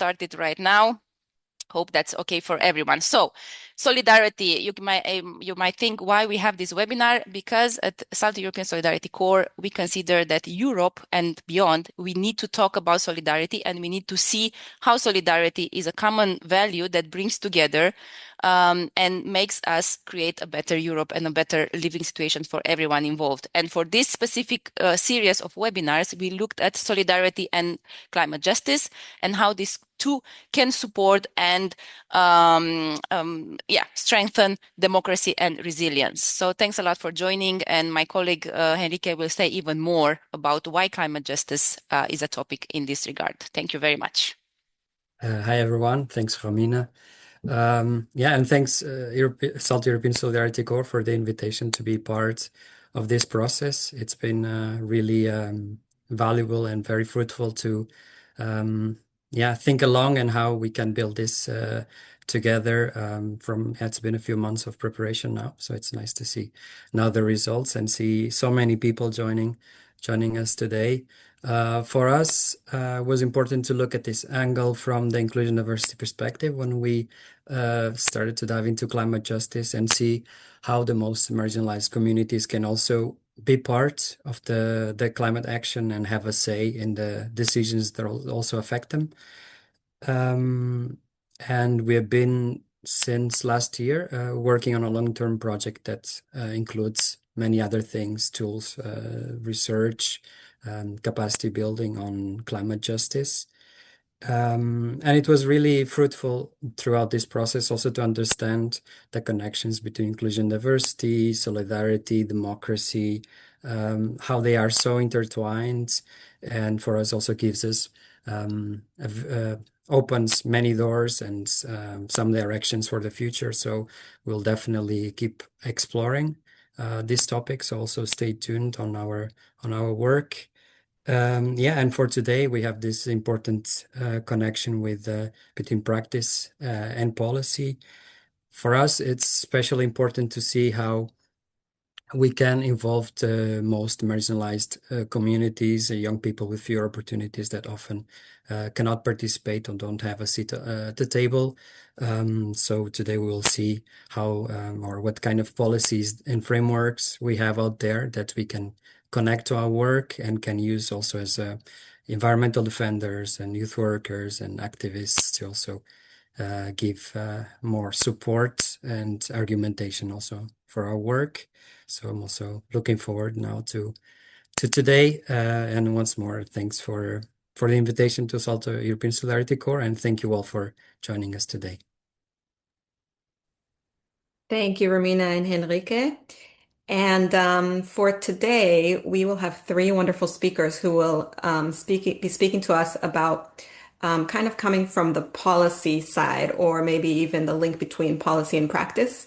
started right now. Hope that's okay for everyone. So, solidarity, you might think why we have this webinar, because at SALTO European Solidarity Corps, we consider that Europe and beyond, we need to talk about solidarity, and we need to see how solidarity is a common value that brings together and makes us create a better Europe and a better living situation for everyone involved. And for this specific series of webinars, we looked at solidarity and climate justice and how these two can support and strengthen democracy and resilience. So thanks a lot for joining. And my colleague Henrique will say even more about why climate justice is a topic in this regard. Thank you very much. Hi, everyone. Thanks, Romina. And thanks, SALTO European Solidarity Corps, for the invitation to be part of this process. It's been really valuable and very fruitful to think along and how we can build this together. It's been a few months of preparation now, so it's nice to see now the results and see so many people joining us today. For us, it was important to look at this angle from the inclusion diversity perspective when we started to dive into climate justice and see how the most marginalized communities can also be part of the climate action and have a say in the decisions that also affect them. And we have been, since last year, working on a long-term project that includes many other things, tools, research, capacity building on climate justice. And it was really fruitful throughout this process also to understand the connections between inclusion, diversity, solidarity, democracy, how they are so intertwined, and for us also gives us opens many doors and some directions for the future. So we'll definitely keep exploring these topics. Also stay tuned on our work. And for today, we have this important connection with between practice and policy. For us, it's especially important to see how we can involve the most marginalized communities, young people with fewer opportunities that often cannot participate or don't have a seat at the table. So today we will see how or what kind of policies and frameworks we have out there that we can connect to our work and can use also as environmental defenders and youth workers and activists to also give more support and argumentation also for our work. So I'm also looking forward now to today. And once more, thanks for the invitation to SALTO European Solidarity Corps, and thank you all for joining us today. Thank you, Romina and Henrique. And for today, we will have three wonderful speakers who will be speaking to us about kind of coming from the policy side, or maybe even the link between policy and practice.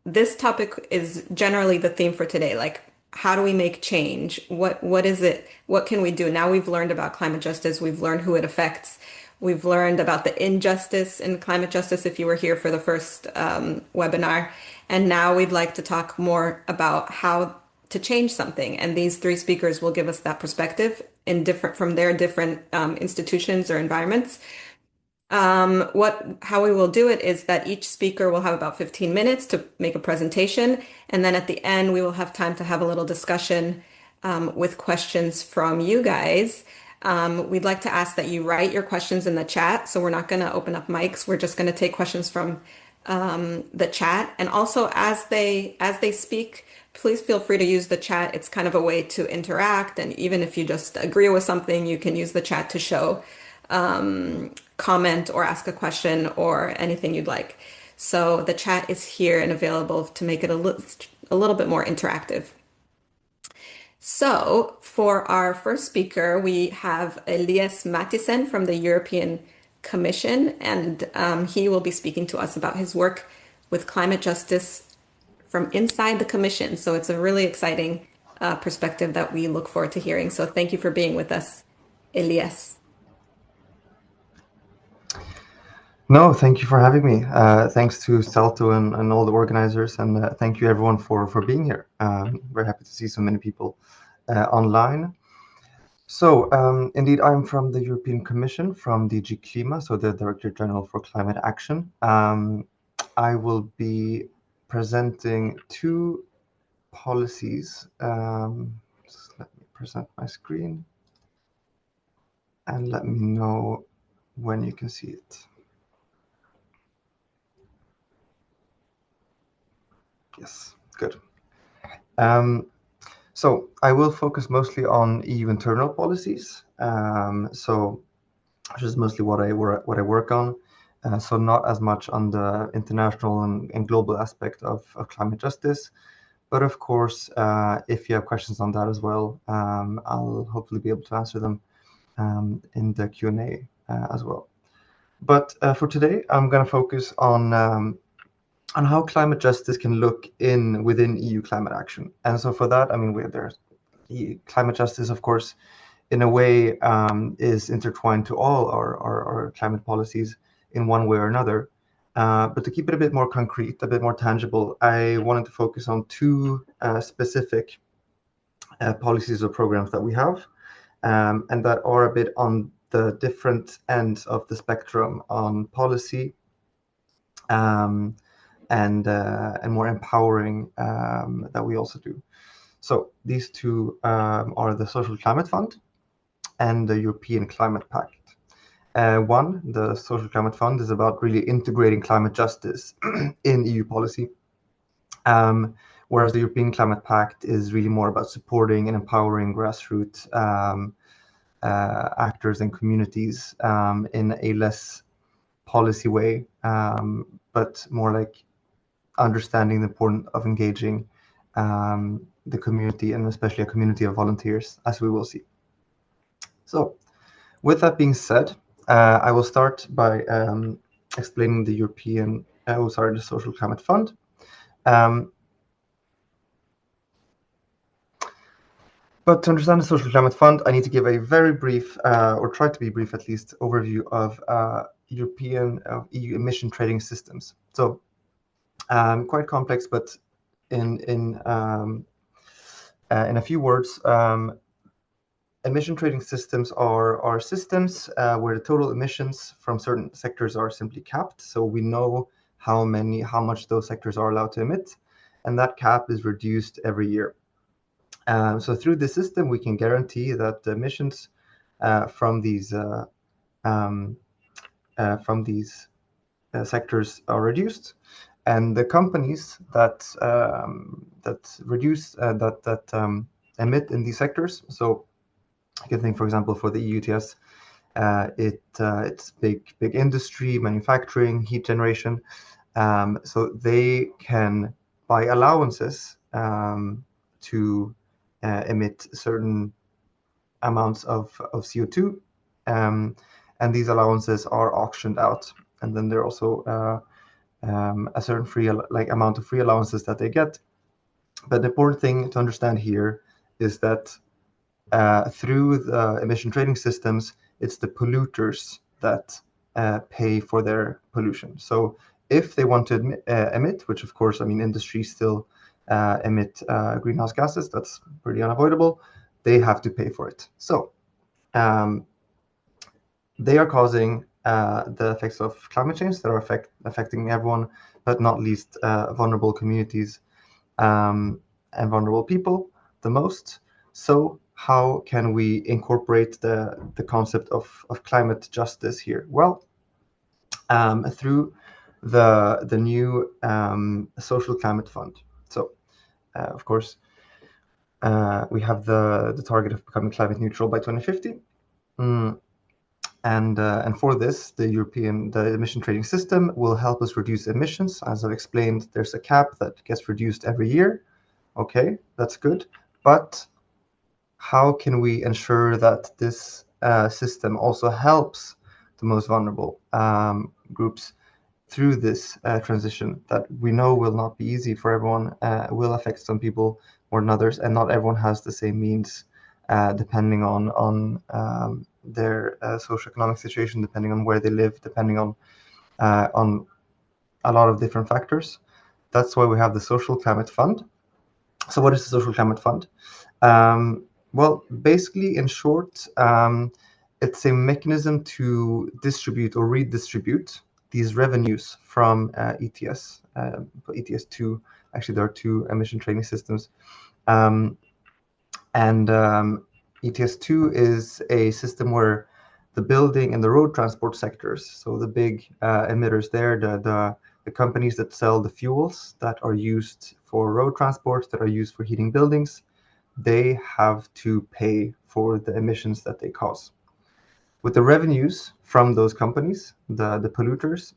This topic is generally the theme for today, like how do we make change? What is it? What can we do? Now we've learned about climate justice, we've learned who it affects. We've learned about the injustice in climate justice if you were here for the first webinar. And now we'd like to talk more about how to change something. And these three speakers will give us that perspective from their different institutions or environments. How we will do it is that each speaker will have about 15 minutes to make a presentation. And then at the end, we will have time to have a little discussion with questions from you guys. We'd like to ask that you write your questions in the chat. So we're not going to open up mics. We're just going to take questions from the chat. And also as they speak, please feel free to use the chat. It's kind of a way to interact. And even if you just agree with something, you can use the chat to show comment or ask a question or anything you'd like. So the chat is here and available to make it a little bit more interactive. So for our first speaker, we have Elias Mattisen from the European Commission, and he will be speaking to us about his work with climate justice from inside the Commission. So it's a really exciting perspective that we look forward to hearing. So thank you for being with us, Elias. No, thank you for having me. Thanks to SALTO and all the organizers, and thank you everyone for being here. We're happy to see so many people online. So, indeed, I'm from the European Commission, from DG Klima, so the Director General for Climate Action. I will be presenting two policies. Just let me present my screen and let me know when you can see it. Yes, good. So I will focus mostly on EU internal policies. Which is mostly what I work on. So not as much on the international and global aspect of climate justice. But of course, if you have questions on that as well, I'll hopefully be able to answer them in the Q&A as well. But for today, I'm going to focus on how climate justice can look within EU climate action. And so for that, I mean, there's climate justice, of course, in a way is intertwined to all our climate policies in one way or another. But to keep it a bit more concrete, a bit more tangible, I wanted to focus on two specific policies or programs that we have, and that are a bit on the different ends of the spectrum on policy and more empowering that we also do. So these two are the Social Climate Fund and the European Climate Pact. One, the Social Climate Fund, is about really integrating climate justice in EU policy, whereas the European Climate Pact is really more about supporting and empowering grassroots actors and communities in a less policy way, but more like understanding the importance of engaging the community, and especially a community of volunteers, as we will see. So, with that being said, I will start by explaining the the Social Climate Fund. But to understand the Social Climate Fund, I need to give a very brief, or try to be brief at least, overview of European EU emission trading systems. So quite complex, but in a few words, emission trading systems are systems where the total emissions from certain sectors are simply capped. So we know how much those sectors are allowed to emit, and that cap is reduced every year. So through the system, we can guarantee that the emissions from these sectors are reduced, and the companies that emit in these sectors. So you can think, for example, for the EU ETS, it's big industry, manufacturing, heat generation. So they can buy allowances to emit certain amounts of CO2, and these allowances are auctioned out. And then there are also a certain amount of free allowances that they get. But the important thing to understand here is that through the emission trading systems, it's the polluters that pay for their pollution. So if they want to emit, which of course, I mean, industries still emit greenhouse gases, that's pretty unavoidable, they have to pay for it. So they are causing the effects of climate change that are affecting everyone, but not least vulnerable communities and vulnerable people the most. So how can we incorporate the concept of climate justice here? Well, through the new Social Climate Fund. So, of course, we have the target of becoming climate neutral by 2050. And for this, the emission trading system will help us reduce emissions. As I've explained, there's a cap that gets reduced every year. Okay, that's good. But how can we ensure that this system also helps the most vulnerable groups through this transition that we know will not be easy for everyone, will affect some people more than others, and not everyone has the same means depending on their socioeconomic situation, depending on where they live, depending on a lot of different factors. That's why we have the Social Climate Fund. So what is the Social Climate Fund? Well, basically, in short, it's a mechanism to distribute or redistribute these revenues from ETS. ETS2, actually, there are two emission trading systems. And ETS2 is a system where the building and the road transport sectors, so the big emitters there, the companies that sell the fuels that are used for road transport, that are used for heating buildings, they have to pay for the emissions that they cause. With the revenues from those companies, the polluters,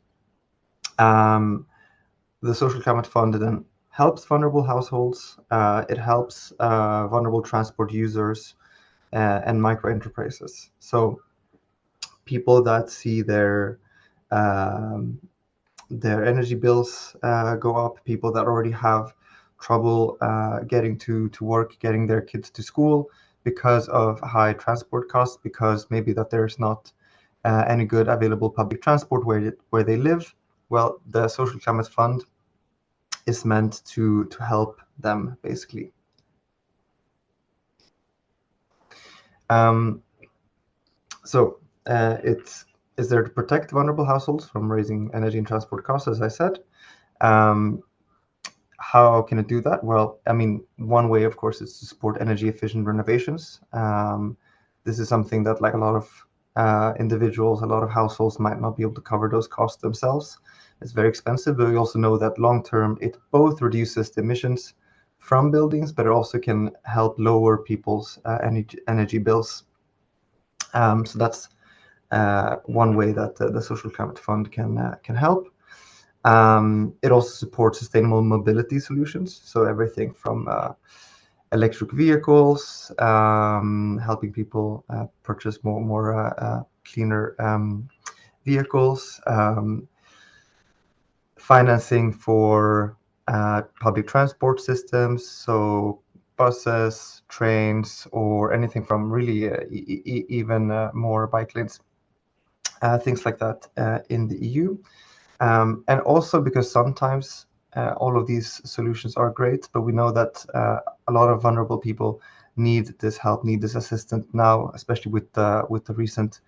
the Social Climate Fund then helps vulnerable households. It helps vulnerable transport users and micro enterprises. So people that see their energy bills go up, people that already have trouble getting to work, getting their kids to school because of high transport costs, because maybe that there's not any good available public transport where they live. Well, the Social Climate Fund is meant to help them, basically. So it is there to protect vulnerable households from raising energy and transport costs, as I said. How can it do that? Well, I mean, one way, of course, is to support energy efficient renovations. This is something that, like, a lot of individuals, a lot of households might not be able to cover those costs themselves. It's very expensive, but we also know that long term, it both reduces the emissions from buildings, but it also can help lower people's energy bills. So that's one way that the Social Climate Fund can help. It also supports sustainable mobility solutions, so everything from electric vehicles, helping people purchase more cleaner vehicles, financing for public transport systems, so buses, trains, or anything from really even more bike lanes, things like that in the EU. And also because sometimes all of these solutions are great, but we know that a lot of vulnerable people need this help, need this assistance now, especially with the recent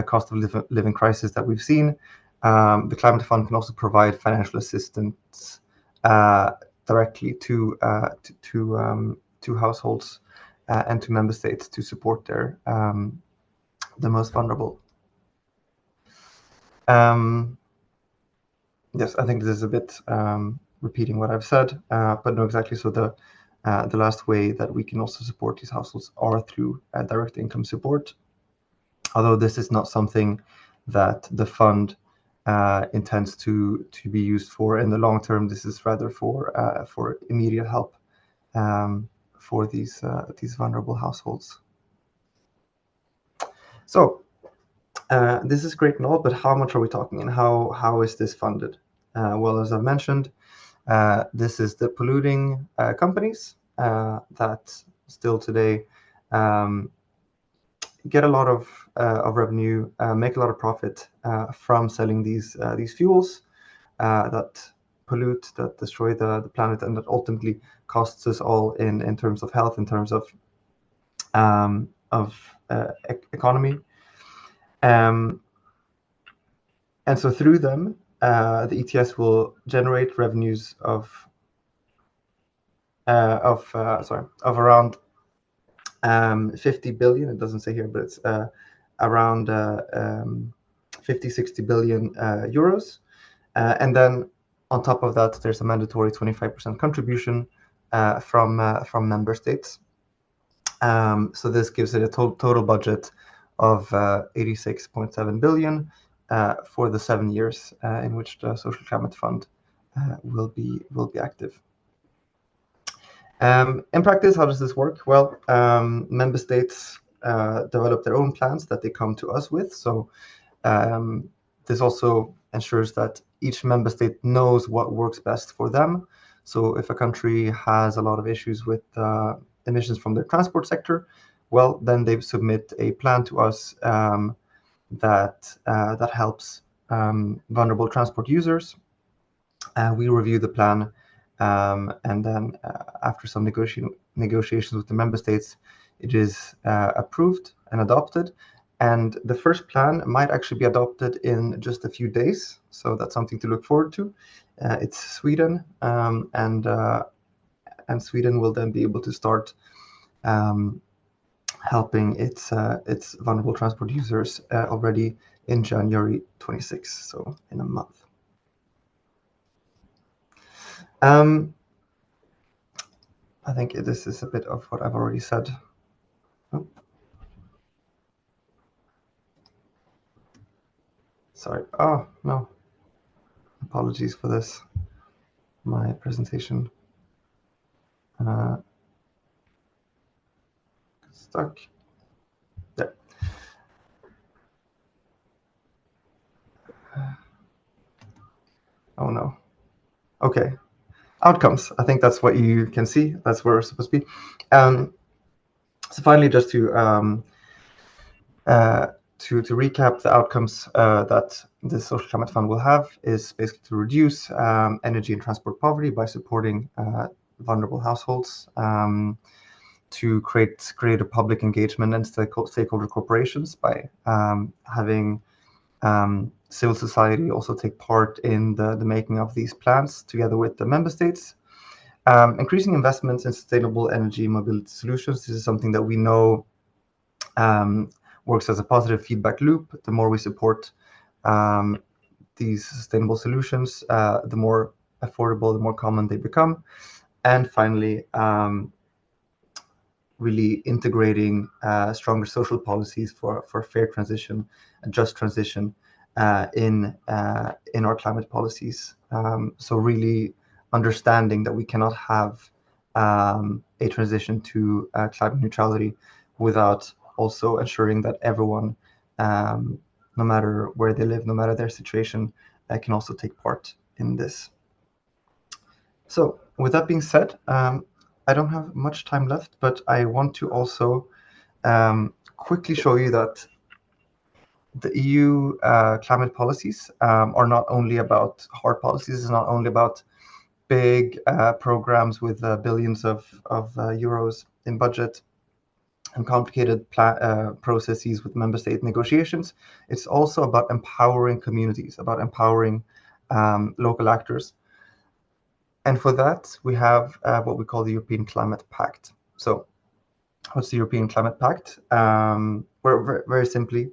cost of living crisis that we've seen. The Climate Fund can also provide financial assistance directly to households and to member states to support the most vulnerable. Yes, I think this is a bit repeating what I've said, but no, exactly. So the last way that we can also support these households are through direct income support. Although this is not something that the fund intends to be used for in the long term. This is rather for immediate help for these vulnerable households. So this is great and all, but how much are we talking, and how is this funded? Well, as I've mentioned, this is the polluting companies that still today get a lot of revenue, make a lot of profit from selling these fuels that pollute, that destroy the planet, and that ultimately costs us all in terms of health, in terms of economy. And so through them, the ETS will generate revenues of around 50 billion. It doesn't say here, but it's around 50-60 billion euros. And then on top of that, there's a mandatory 25% contribution from member states. So this gives it a total budget of 86.7 billion for the 7 years in which the Social Climate Fund will be active. In practice, how does this work? Well, member states develop their own plans that they come to us with. So this also ensures that each member state knows what works best for them. So if a country has a lot of issues with emissions from their transport sector, well, then they submit a plan to us that helps vulnerable transport users. We review the plan, and then after some negotiations with the member states, it is approved and adopted. And the first plan might actually be adopted in just a few days. So that's something to look forward to. It's Sweden, and Sweden will then be able to start helping its vulnerable transport users already in January 26, so in a month. I think this is a bit of what I've already said. Oh. Sorry. Oh, no. Apologies for this. My presentation stuck. There. Oh, no. Okay. Outcomes. I think that's what you can see. That's where we're supposed to be. So finally, just to recap, the outcomes that the Social Climate Fund will have is basically to reduce energy and transport poverty by supporting vulnerable households, to create greater public engagement and stakeholder corporations by having civil society also take part in the making of these plans together with the member states. Increasing investments in sustainable energy mobility solutions. This is something that we know works as a positive feedback loop. The more we support these sustainable solutions, the more affordable, the more common they become. And finally, really integrating stronger social policies for fair transition and just transition in our climate policies. So really understanding that we cannot have a transition to climate neutrality without also ensuring that everyone, no matter where they live, no matter their situation, can also take part in this. So with that being said, I don't have much time left, but I want to also quickly show you that the EU climate policies are not only about hard policies, it's not only about big programs with billions of euros in budget and complicated processes with member state negotiations. It's also about empowering communities, about empowering local actors. And for that, we have what we call the European Climate Pact. So what's the European Climate Pact? We're very simply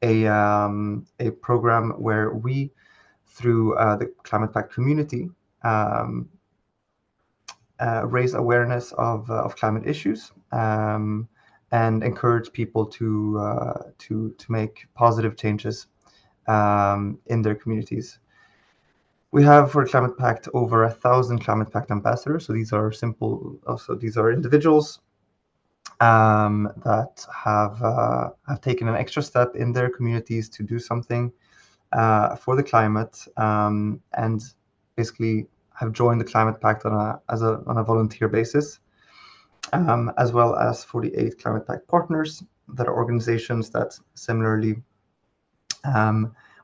a program where we, through the Climate Pact community, raise awareness of climate issues and encourage people to make positive changes in their communities. We have for Climate Pact over 1,000 Climate Pact ambassadors. So these are these are individuals that have taken an extra step in their communities to do something for the climate, and basically have joined the Climate Pact on a volunteer basis, as well as 48 Climate Pact partners that are organizations that similarly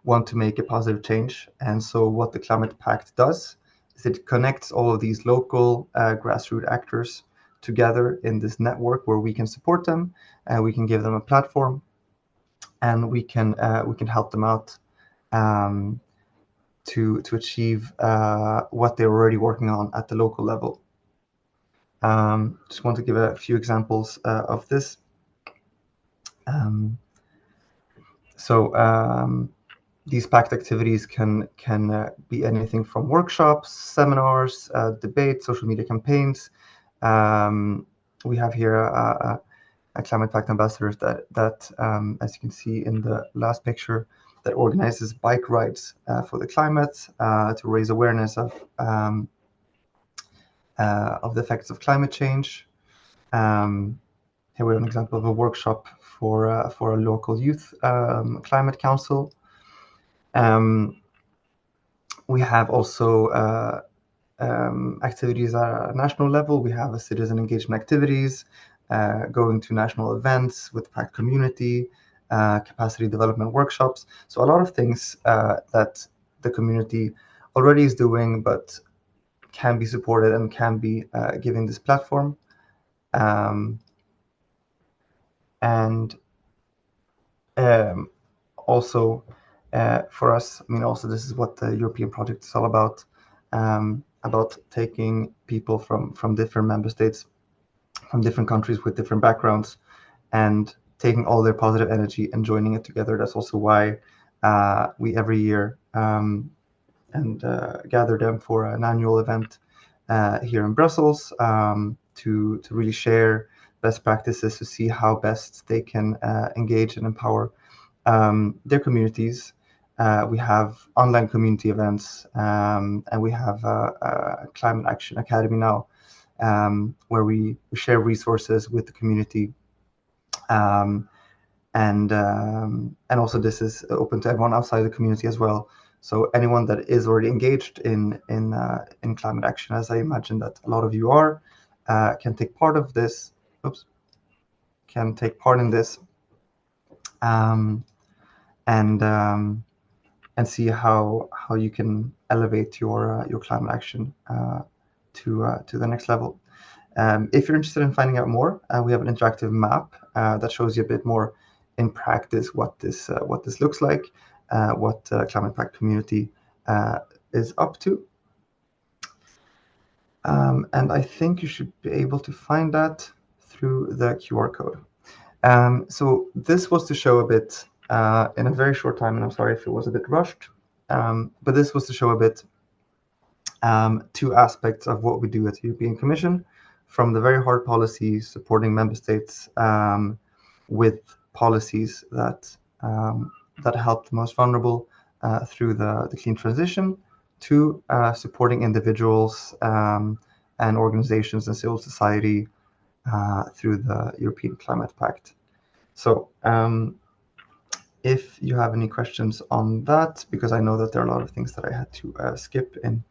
want to make a positive change. And so what the Climate Pact does is it connects all of these local grassroots actors together in this network where we can support them, we can give them a platform, and we can help them out to achieve what they're already working on at the local level. Just want to give a few examples of this. These pact activities can be anything from workshops, seminars, debates, social media campaigns. We have here a Climate Pact ambassador that as you can see in the last picture, that organizes bike rides for the climate to raise awareness of the effects of climate change. Here we have an example of a workshop for a local youth climate council. We have also activities at a national level. We have a citizen engagement activities, going to national events with PACT community, capacity development workshops. So a lot of things that the community already is doing, but can be supported and can be given this platform. And also for us, I mean, also this is what the European project is all about taking people from different member states, from different countries with different backgrounds, and taking all their positive energy and joining it together. That's also why we every year gather them for an annual event here in Brussels to really share best practices, to see how best they can engage and empower their communities. We have online community events, and we have a Climate Action Academy now, where we share resources with the community. And also this is open to everyone outside the community as well. So anyone that is already engaged in climate action, as I imagine that a lot of you are, can take part of this. Can take part in this, and see how you can elevate your climate action to the next level. If you're interested in finding out more, we have an interactive map that shows you a bit more in practice what this looks like, what Climate Pact community is up to. And I think you should be able to find that through the QR code. So this was to show a bit in a very short time, and I'm sorry if it was a bit rushed, but this was to show a bit two aspects of what we do at the European Commission, from the very hard policies supporting member states with policies that help the most vulnerable through the clean transition, to supporting individuals and organizations and civil society through the European Climate Pact. So if you have any questions on that, because I know that there are a lot of things that I had to skip in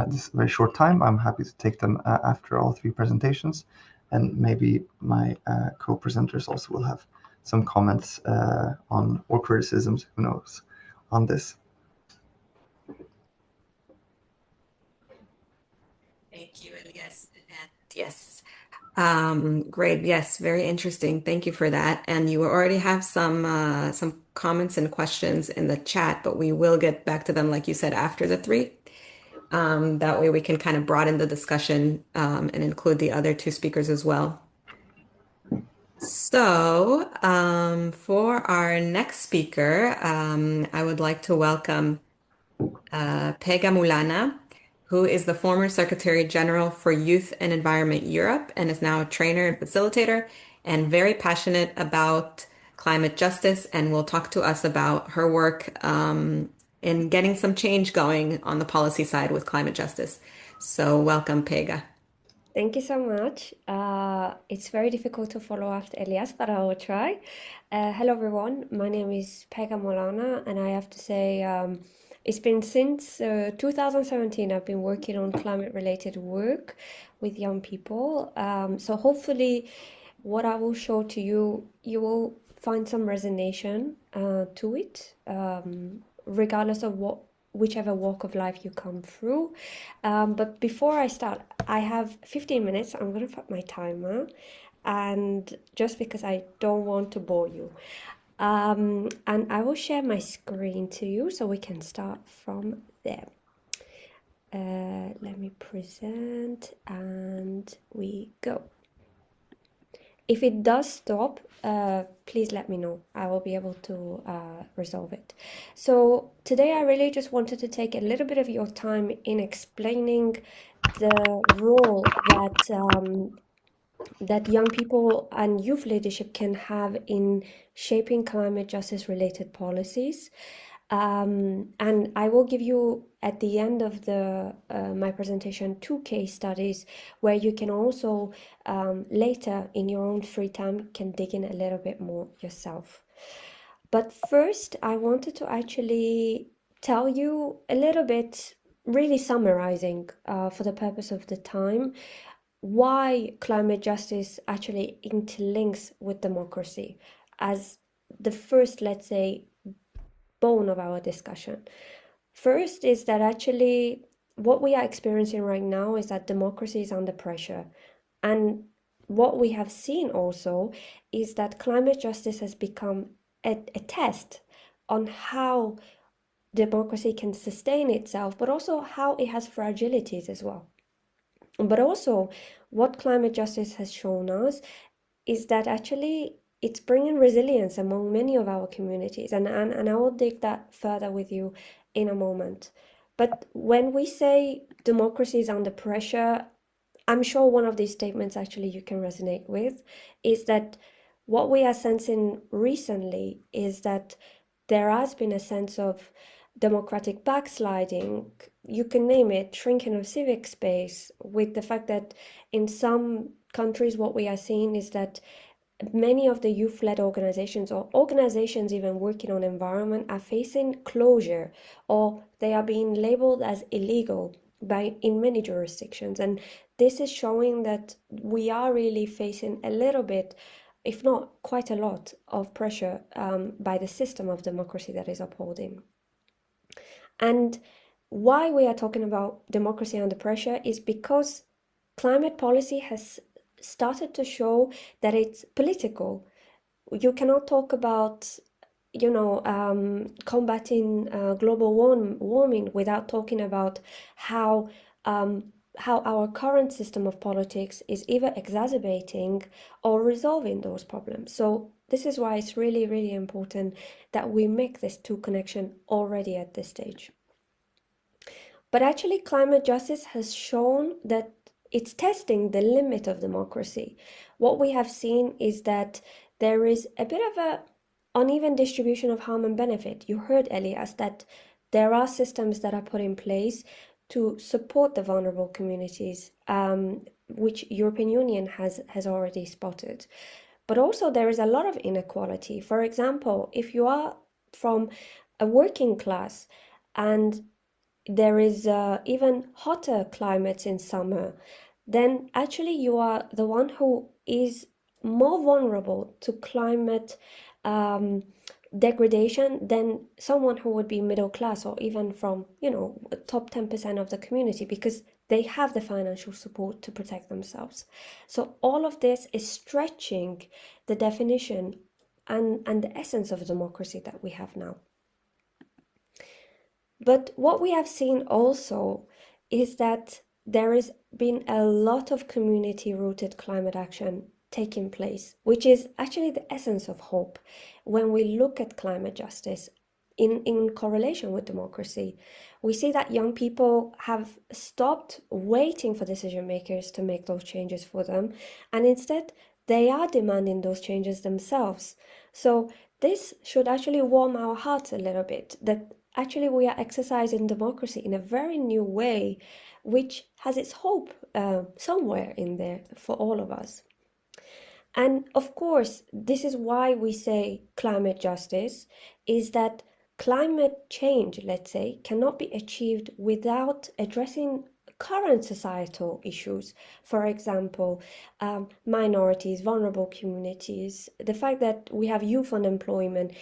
this very short time, I'm happy to take them after all three presentations, and maybe my co-presenters also will have some comments on or criticisms, who knows, on this. Thank you, Elias. Yes. Great. Yes, very interesting. Thank you for that. And you already have some comments and questions in the chat, but we will get back to them, like you said, after the three. That way we can kind of broaden the discussion and include the other two speakers as well. So for our next speaker, I would like to welcome Pega Mulana, who is the former Secretary General for Youth and Environment Europe and is now a trainer and facilitator and very passionate about climate justice, and will talk to us about her work in getting some change going on the policy side with climate justice. So welcome, Pega. Thank you so much. It's very difficult to follow after Elias, but I will try. Hello, everyone. My name is Pega Molana, and I have to say, it's been since 2017 I've been working on climate-related work with young people. So hopefully, what I will show to you, you will find some resonation to it, regardless of whichever walk of life you come through. But before I start, I have 15 minutes. I'm going to put my timer, and just because I don't want to bore you. And I will share my screen to you so we can start from there. Let me present, and we go. If it does stop, please let me know. I will be able to resolve it. So today I really just wanted to take a little bit of your time in explaining the role that young people and youth leadership can have in shaping climate justice related policies. And I will give you at the end of my presentation 2 case studies where you can also later in your own free time can dig in a little bit more yourself. But first, I wanted to actually tell you a little bit, really summarizing for the purpose of the time, why climate justice actually interlinks with democracy as the first, let's say, bone of our discussion. First is that actually what we are experiencing right now is that democracy is under pressure. And what we have seen also is that climate justice has become a test on how democracy can sustain itself, but also how it has fragilities as well. But also, what climate justice has shown us is that actually it's bringing resilience among many of our communities. And I will dig that further with you in a moment. But when we say democracy is under pressure, I'm sure one of these statements actually you can resonate with is that what we are sensing recently is that there has been a sense of democratic backsliding. You can name it, shrinking of civic space, with the fact that in some countries, what we are seeing is that many of the youth-led organizations or organizations even working on environment are facing closure, or they are being labeled as illegal in many jurisdictions. And this is showing that we are really facing a little bit, if not quite a lot, of pressure by the system of democracy that is upholding. And why we are talking about democracy under pressure is because climate policy has started to show that it's political. You cannot talk about, combating global warming without talking about how our current system of politics is either exacerbating or resolving those problems. So this is why it's really, really important that we make this two connection already at this stage. But actually, climate justice has shown that it's testing the limit of democracy. What we have seen is that there is a bit of a uneven distribution of harm and benefit. You heard, Elias, that there are systems that are put in place to support the vulnerable communities, which European Union has already spotted. But also there is a lot of inequality. For example, if you are from a working class and there is even hotter climates in summer, then actually you are the one who is more vulnerable to climate degradation than someone who would be middle class or even from, top 10% of the community, because they have the financial support to protect themselves. So all of this is stretching the definition and the essence of democracy that we have now. But what we have seen also is that there has been a lot of community-rooted climate action taking place, which is actually the essence of hope when we look at climate justice in correlation with democracy. We see that young people have stopped waiting for decision makers to make those changes for them, and instead they are demanding those changes themselves. So this should actually warm our hearts a little bit, that actually we are exercising democracy in a very new way, which has its hope somewhere in there for all of us. And of course, this is why we say climate justice, is that climate change, let's say, cannot be achieved without addressing current societal issues. For example, minorities, vulnerable communities, the fact that we have youth unemployment.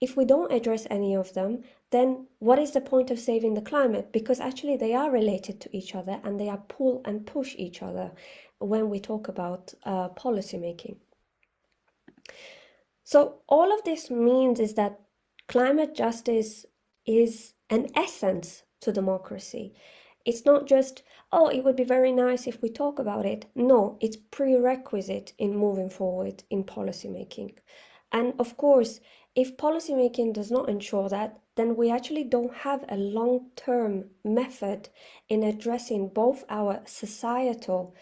If we don't address any of them, then what is the point of saving the climate? Because actually they are related to each other and they are pull and push each other when we talk about policy making. So all of this means is that climate justice is an essence to democracy. It's not just, oh, it would be very nice if we talk about it. No, it's prerequisite in moving forward in policy making. And of course, if policymaking does not ensure that, then we actually don't have a long-term method in addressing both our societal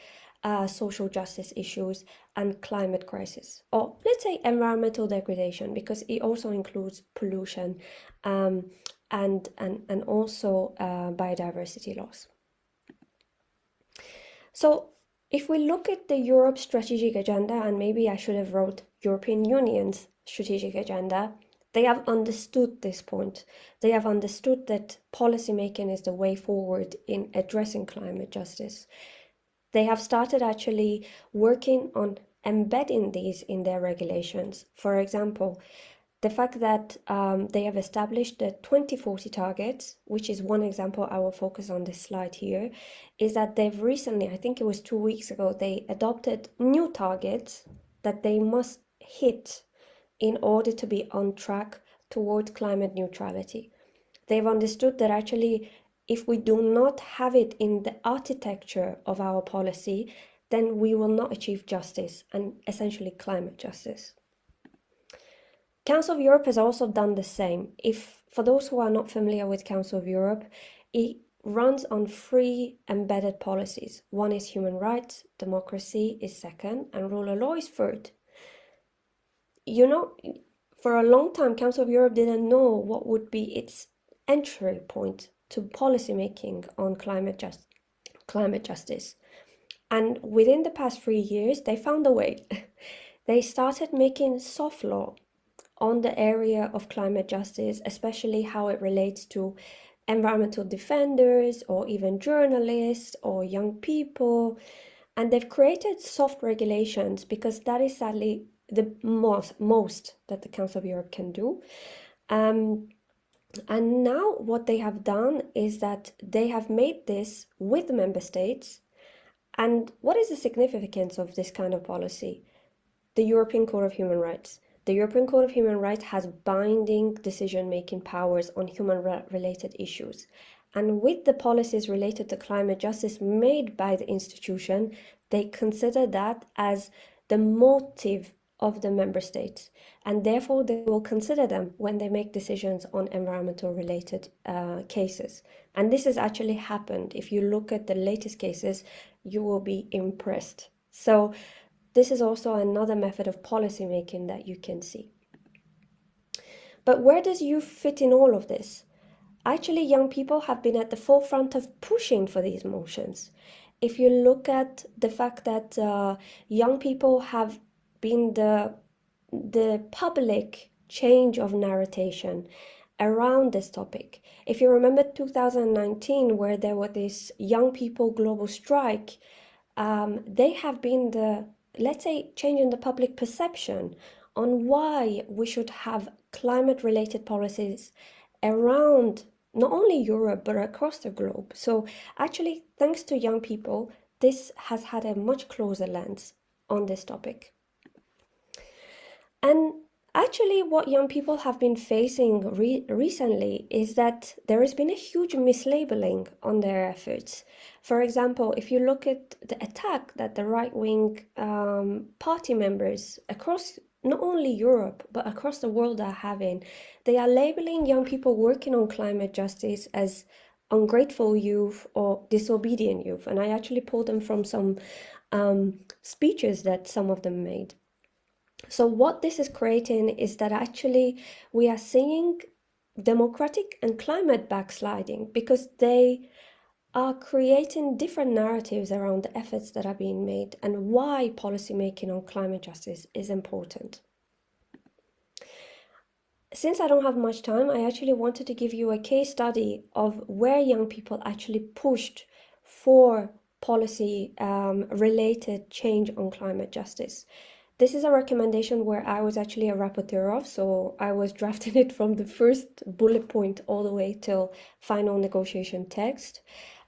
social justice issues and climate crisis, or let's say environmental degradation, because it also includes pollution and also biodiversity loss. So if we look at the Europe strategic agenda, and maybe I should have wrote European Union's strategic agenda, they have understood this point. They have understood that policymaking is the way forward in addressing climate justice. They have started actually working on embedding these in their regulations. For example, the fact that they have established the 2040 targets, which is one example I will focus on this slide here, is that they've recently, I think it was 2 weeks ago, they adopted new targets that they must hit in order to be on track towards climate neutrality. They've understood that actually, if we do not have it in the architecture of our policy, then we will not achieve justice and essentially climate justice. Council of Europe has also done the same. For those who are not familiar with Council of Europe, it runs on 3 embedded policies. One is human rights, democracy is second, and rule of law is third. You know, for a long time, Council of Europe didn't know what would be its entry point to policymaking on climate justice. And within the past 3 years, they found a way. They started making soft law on the area of climate justice, especially how it relates to environmental defenders or even journalists or young people. And they've created soft regulations because that is sadly the most that the Council of Europe can do. And now what they have done is that they have made this with the member states. And what is the significance of this kind of policy? The European Court of Human Rights. The European Court of Human Rights has binding decision-making powers on human-related issues. And with the policies related to climate justice made by the institution, they consider that as the motive of the member states. And therefore, they will consider them when they make decisions on environmental-related cases. And this has actually happened. If you look at the latest cases, you will be impressed. So this is also another method of policy making that you can see. But where does youth fit in all of this? Actually, young people have been at the forefront of pushing for these motions. If you look at the fact that young people have been the public change of narration around this topic. If you remember 2019, where there was this young people global strike, they have been the, let's say, change in the public perception on why we should have climate-related policies around not only Europe, but across the globe. So actually, thanks to young people, this has had a much closer lens on this topic. And actually, what young people have been facing recently is that there has been a huge mislabeling on their efforts. For example, if you look at the attack that the right-wing party members across not only Europe, but across the world are having, they are labeling young people working on climate justice as ungrateful youth or disobedient youth. And I actually pulled them from some speeches that some of them made. So what this is creating is that actually we are seeing democratic and climate backsliding because they are creating different narratives around the efforts that are being made and why policymaking on climate justice is important. Since I don't have much time, I actually wanted to give you a case study of where young people actually pushed for policy related change on climate justice. This is a recommendation where I was actually a rapporteur of, so I was drafting it from the first bullet point all the way till final negotiation text.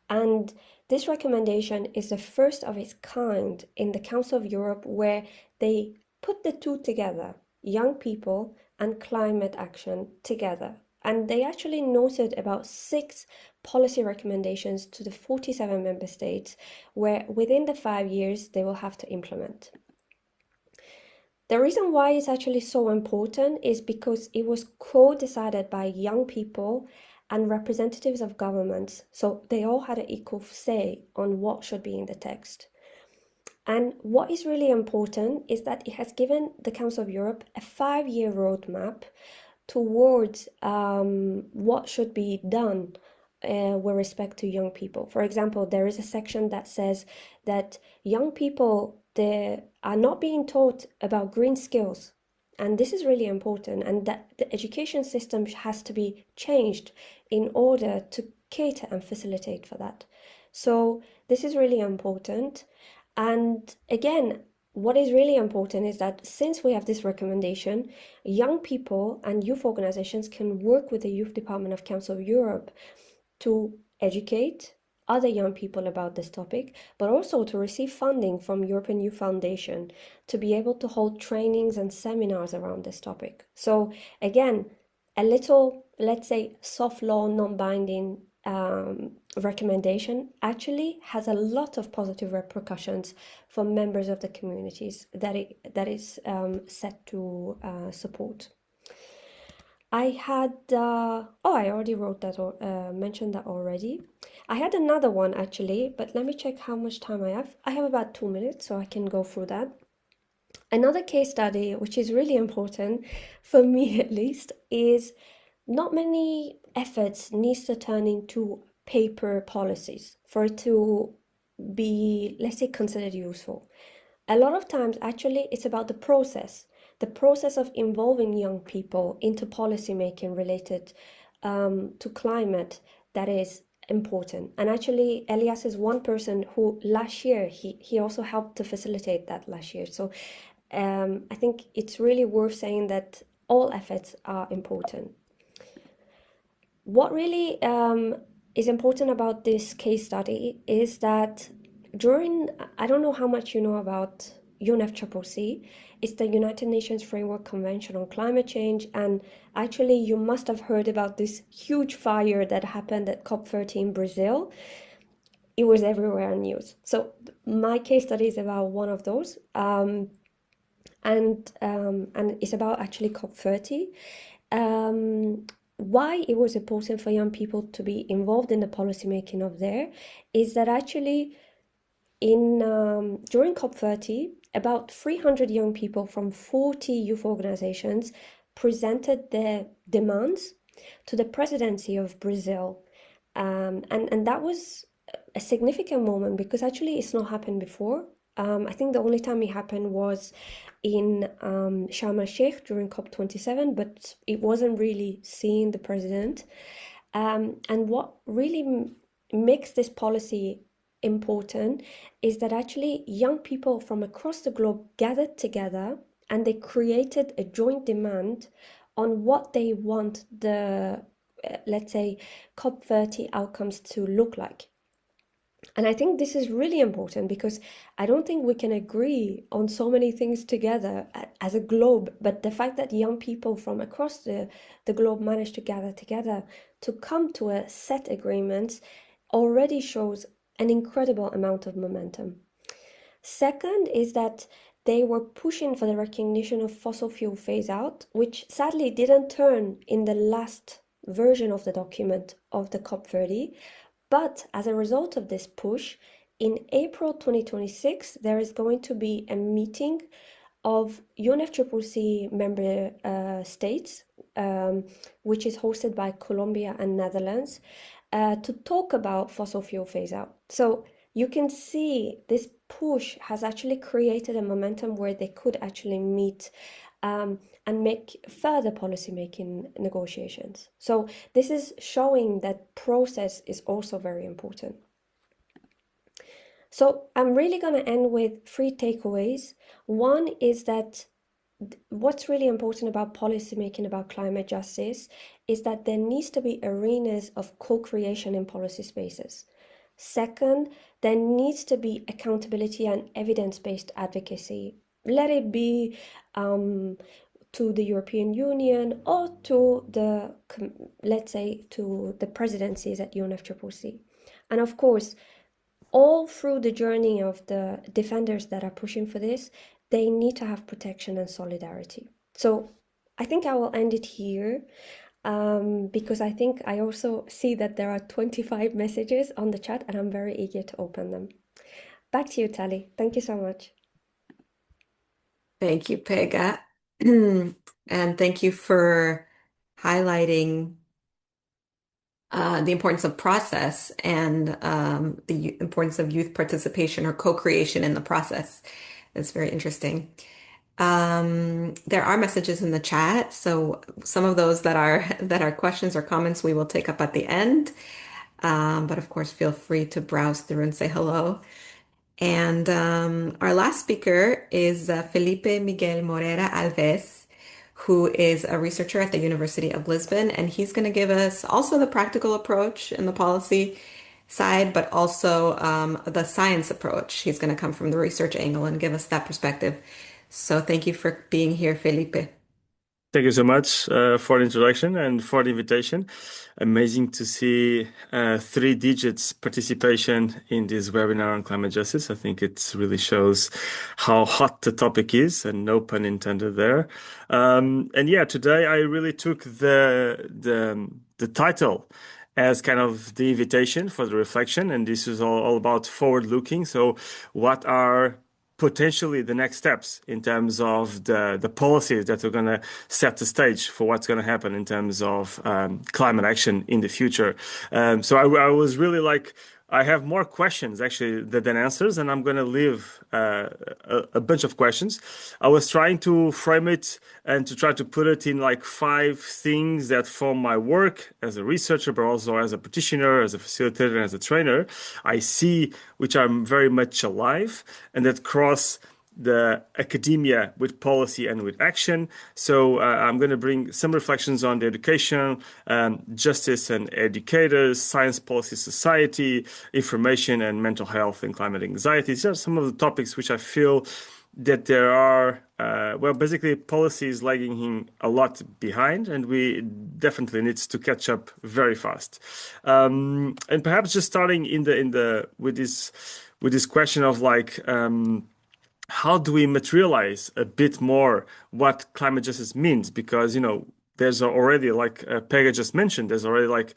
And this recommendation is the first of its kind in the Council of Europe where they put the two together, young people and climate action together. And they actually noted about 6 policy recommendations to the 47 member states where within the 5 years they will have to implement. The reason why it's actually so important is because it was co-decided by young people and representatives of governments, so they all had an equal say on what should be in the text. And what is really important is that it has given the Council of Europe a 5-year roadmap towards what should be done with respect to young people. For example, there is a section that says that young people, they are not being taught about green skills. And this is really important, and that the education system has to be changed in order to cater and facilitate for that. So this is really important. And again, what is really important is that since we have this recommendation, young people and youth organizations can work with the Youth Department of Council of Europe to educate other young people about this topic, but also to receive funding from European Youth Foundation to be able to hold trainings and seminars around this topic. So again, a little, let's say, soft law, non-binding recommendation actually has a lot of positive repercussions for members of the communities that is set to support. I had, I already wrote that or mentioned that already. I had another one actually, but let me check how much time I have. I have about 2 minutes, so I can go through that. Another case study, which is really important for me at least, is not many efforts needs to turn into paper policies for it to be, let's say, considered useful. A lot of times, actually, it's about the process of involving young people into policy making related to climate that is important. And actually, Elias is one person who last year, he also helped to facilitate that last year. So I think it's really worth saying that all efforts are important. What really is important about this case study is that during, I don't know how much you know about UNFCCC, it's the United Nations Framework Convention on Climate Change, and actually you must have heard about this huge fire that happened at COP30 in Brazil. It was everywhere in news. So my case study is about one of those, and it's about actually COP30. Why it was important for young people to be involved in the policy making of there is that actually during COP30, about 300 young people from 40 youth organizations presented their demands to the presidency of Brazil. And that was a significant moment because actually it's not happened before. I think the only time it happened was in Sharm el-Sheikh during COP27, but it wasn't really seeing the president. And what really makes this policy important is that actually young people from across the globe gathered together and they created a joint demand on what they want the, let's say, COP30 outcomes to look like. And I think this is really important because I don't think we can agree on so many things together as a globe, but the fact that young people from across the globe managed to gather together to come to a set agreement already shows an incredible amount of momentum. Second is that they were pushing for the recognition of fossil fuel phase out, which sadly didn't turn in the last version of the document of the COP30. But as a result of this push, in April 2026, there is going to be a meeting of UNFCCC member states, which is hosted by Colombia and Netherlands, to talk about fossil fuel phase out. So you can see this push has actually created a momentum where they could actually meet and make further policy-making negotiations. So this is showing that process is also very important. So I'm really going to end with 3 takeaways. One is that what's really important about policy-making about climate justice is that there needs to be arenas of co-creation in policy spaces. Second, there needs to be accountability and evidence-based advocacy. Let it be to the European Union or to the, let's say, to the presidencies at UNFCCC. And of course, all through the journey of the defenders that are pushing for this, they need to have protection and solidarity. So I think I will end it here because I think I also see that there are 25 messages on the chat and I'm very eager to open them. Back to you, Tali. Thank you so much. Thank you, Pega. And thank you for highlighting the importance of process and the importance of youth participation or co-creation in the process. It's very interesting. There are messages in the chat, so some of those that are questions or comments we will take up at the end. But of course, feel free to browse through and say hello. And our last speaker is Felipe Miguel Moreira Alves, who is a researcher at the University of Lisbon. And he's going to give us also the practical approach and the policy side, but also the science approach. He's going to come from the research angle and give us that perspective. So thank you for being here, Felipe. Thank you so much for the introduction and for the invitation. Amazing to see 3 digits participation in this webinar on climate justice. I think it really shows how hot the topic is, and no pun intended there. And yeah, today I really took the title as kind of the invitation for the reflection, and this is all about forward looking. So what are potentially the next steps in terms of the policies that are going to set the stage for what's going to happen in terms of climate action in the future. So I was really like, I have more questions actually than answers, and I'm going to leave a bunch of questions. I was trying to frame it and to try to put it in like 5 things that form my work as a researcher, but also as a practitioner, as a facilitator, and as a trainer, I see, which are very much alive and that cross the academia with policy and with action. So I'm going to bring some reflections on the education, justice and educators, science, policy, society, information and mental health and climate anxiety. These are some of the topics which I feel that there are, basically policy is lagging a lot behind, and we definitely needs to catch up very fast. And perhaps just starting with this question of like, how do we materialize a bit more what climate justice means? Because, there's already, like Pega just mentioned, there's already like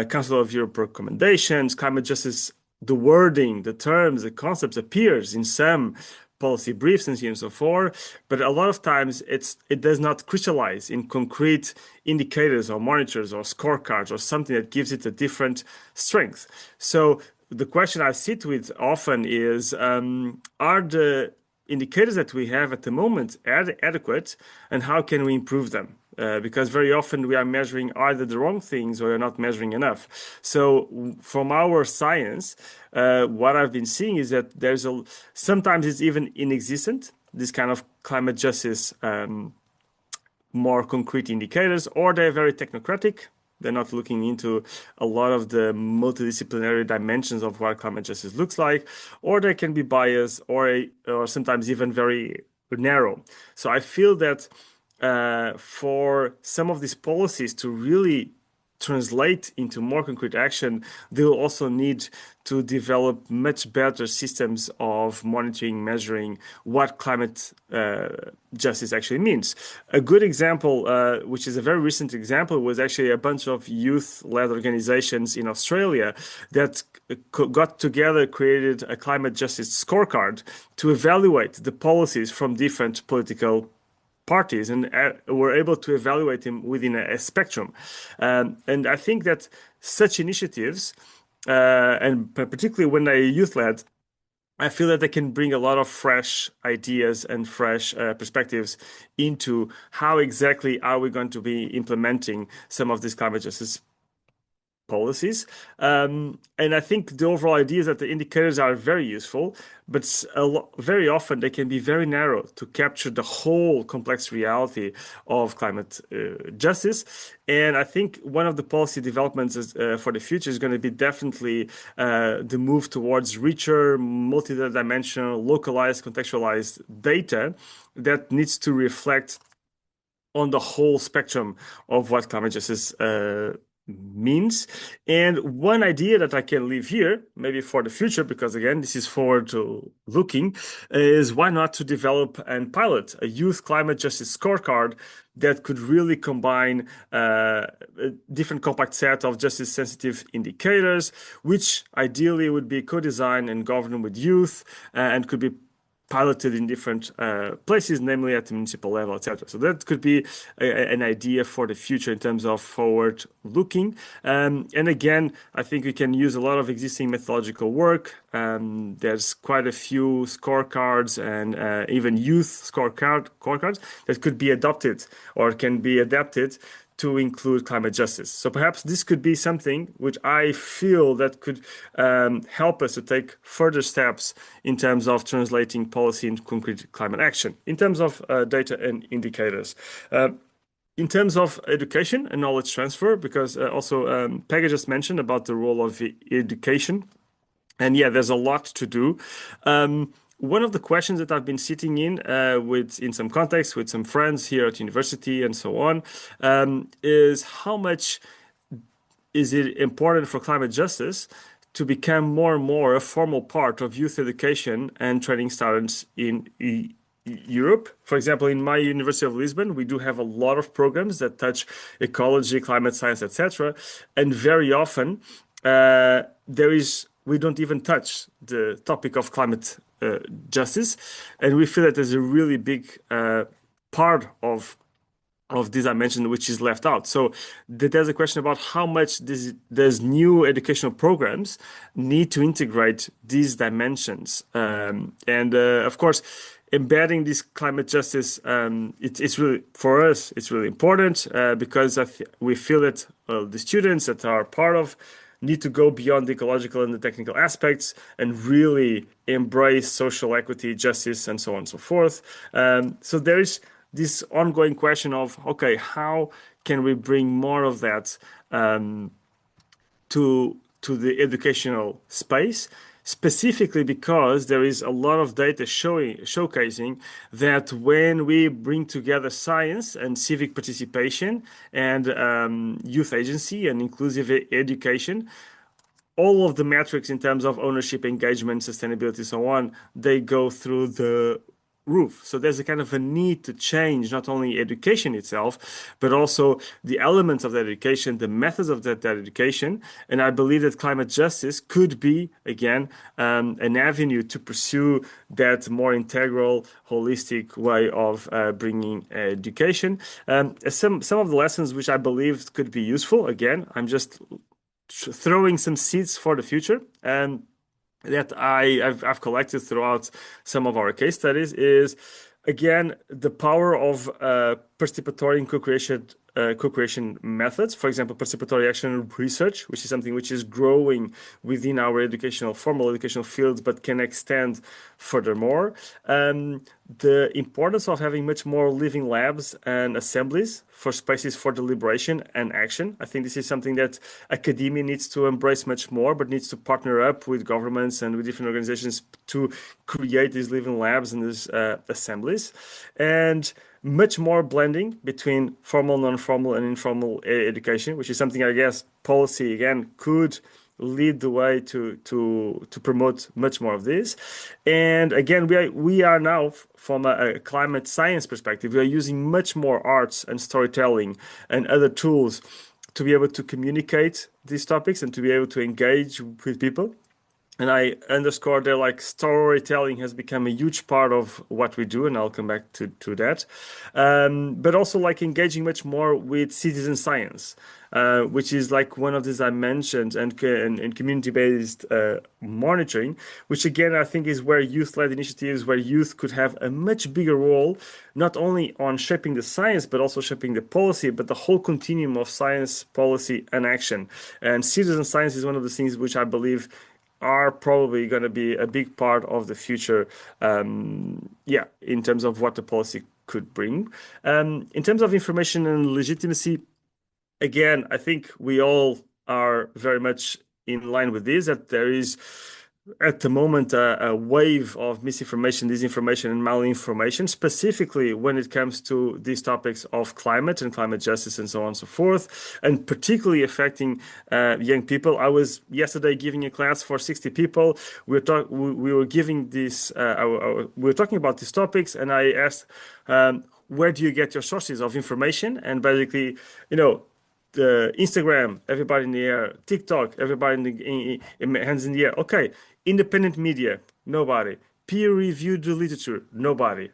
Council of Europe recommendations, climate justice, the wording, the terms, the concepts appears in some policy briefs and so on and so forth, but a lot of times it does not crystallize in concrete indicators or monitors or scorecards or something that gives it a different strength. So the question I sit with often is, are the indicators that we have at the moment adequate, and how can we improve them? Because very often we are measuring either the wrong things or we're not measuring enough. So from our science, what I've been seeing is that sometimes it's even inexistent, this kind of climate justice more concrete indicators, or they're very technocratic. They're not looking into a lot of the multidisciplinary dimensions of what climate justice looks like, or they can be biased or sometimes even very narrow. So I feel that for some of these policies to really translate into more concrete action, they will also need to develop much better systems of monitoring, measuring what climate justice actually means. A good example, which is a very recent example, was actually a bunch of youth-led organizations in Australia that got together, created a climate justice scorecard to evaluate the policies from different political parties, and were able to evaluate them within a spectrum. And I think that such initiatives, and particularly when they're youth-led, I feel that they can bring a lot of fresh ideas and fresh perspectives into how exactly are we going to be implementing some of these climate justice policies. And I think the overall idea is that the indicators are very useful, but very often they can be very narrow to capture the whole complex reality of climate justice. And I think one of the policy developments for the future is going to be definitely the move towards richer, multi-dimensional, localized, contextualized data that needs to reflect on the whole spectrum of what climate justice means. And one idea that I can leave here, maybe for the future, because again, this is forward to looking, is why not to develop and pilot a youth climate justice scorecard that could really combine a different compact set of justice sensitive indicators, which ideally would be co-designed and governed with youth and could be piloted in different places, namely at the municipal level, etc. So that could be an idea for the future in terms of forward looking. And again, I think we can use a lot of existing methodological work. There's quite a few scorecards and even youth scorecards that could be adopted or can be adapted to include climate justice. So perhaps this could be something which I feel that could help us to take further steps in terms of translating policy into concrete climate action, in terms of data and indicators. In terms of education and knowledge transfer, because also Peggy just mentioned about the role of education. And yeah, there's a lot to do. One of the questions that I've been sitting in some context with some friends here at university and so on, is how much is it important for climate justice to become more and more a formal part of youth education and training students in Europe. For example, in my University of Lisbon, we do have a lot of programs that touch ecology, climate science, etc. And very often, we don't even touch the topic of climate justice, and we feel that there's a really big part of this dimension which is left out. So there's a question about how much there's new educational programs need to integrate these dimensions, and of course, embedding this climate justice, it's really, for us, it's really important because we feel that the students that are part of need to go beyond the ecological and the technical aspects and really embrace social equity, justice, and so on and so forth. So there is this ongoing question of, okay, how can we bring more of that to the educational space? Specifically because there is a lot of data showcasing that when we bring together science and civic participation and youth agency and inclusive education, all of the metrics in terms of ownership, engagement, sustainability, so on, they go through the roof. So there's a kind of a need to change not only education itself, but also the elements of that education, the methods of that education. And I believe that climate justice could be, again, an avenue to pursue that more integral, holistic way of bringing education. Some of the lessons which I believe could be useful, again, I'm just throwing some seeds for the future. That I've collected throughout some of our case studies is, again, the power of participatory and co-creation methods. For example, participatory action research, which is something which is growing within our formal educational fields, but can extend furthermore. The importance of having much more living labs and assemblies for spaces for deliberation and action. I think this is something that academia needs to embrace much more, but needs to partner up with governments and with different organizations to create these living labs and these assemblies. And much more blending between formal, non-formal, and informal education, which is something I guess policy, again, could lead the way to promote much more of this. And again, we are now, from a climate science perspective, we are using much more arts and storytelling and other tools to be able to communicate these topics and to be able to engage with people. And I underscore that, like, storytelling has become a huge part of what we do, and I'll come back to that. But also, like, engaging much more with citizen science, which is like one of these I mentioned, and community-based monitoring, which again I think is where youth-led initiatives, where youth could have a much bigger role, not only on shaping the science, but also shaping the policy, but the whole continuum of science, policy, and action. And citizen science is one of the things which I believe are probably going to be a big part of the future, in terms of what the policy could bring. In terms of information and legitimacy, again, I think we all are very much in line with this, that there is at the moment a wave of misinformation, disinformation, and malinformation, specifically when it comes to these topics of climate and climate justice and so on and so forth, and particularly affecting young people. I was yesterday giving a class for 60 people. We were giving this, we were talking about these topics, and I asked, where do you get your sources of information? And basically, the Instagram, everybody in the air. TikTok, everybody in hands in the air. Okay, independent media, nobody. Peer-reviewed literature, nobody.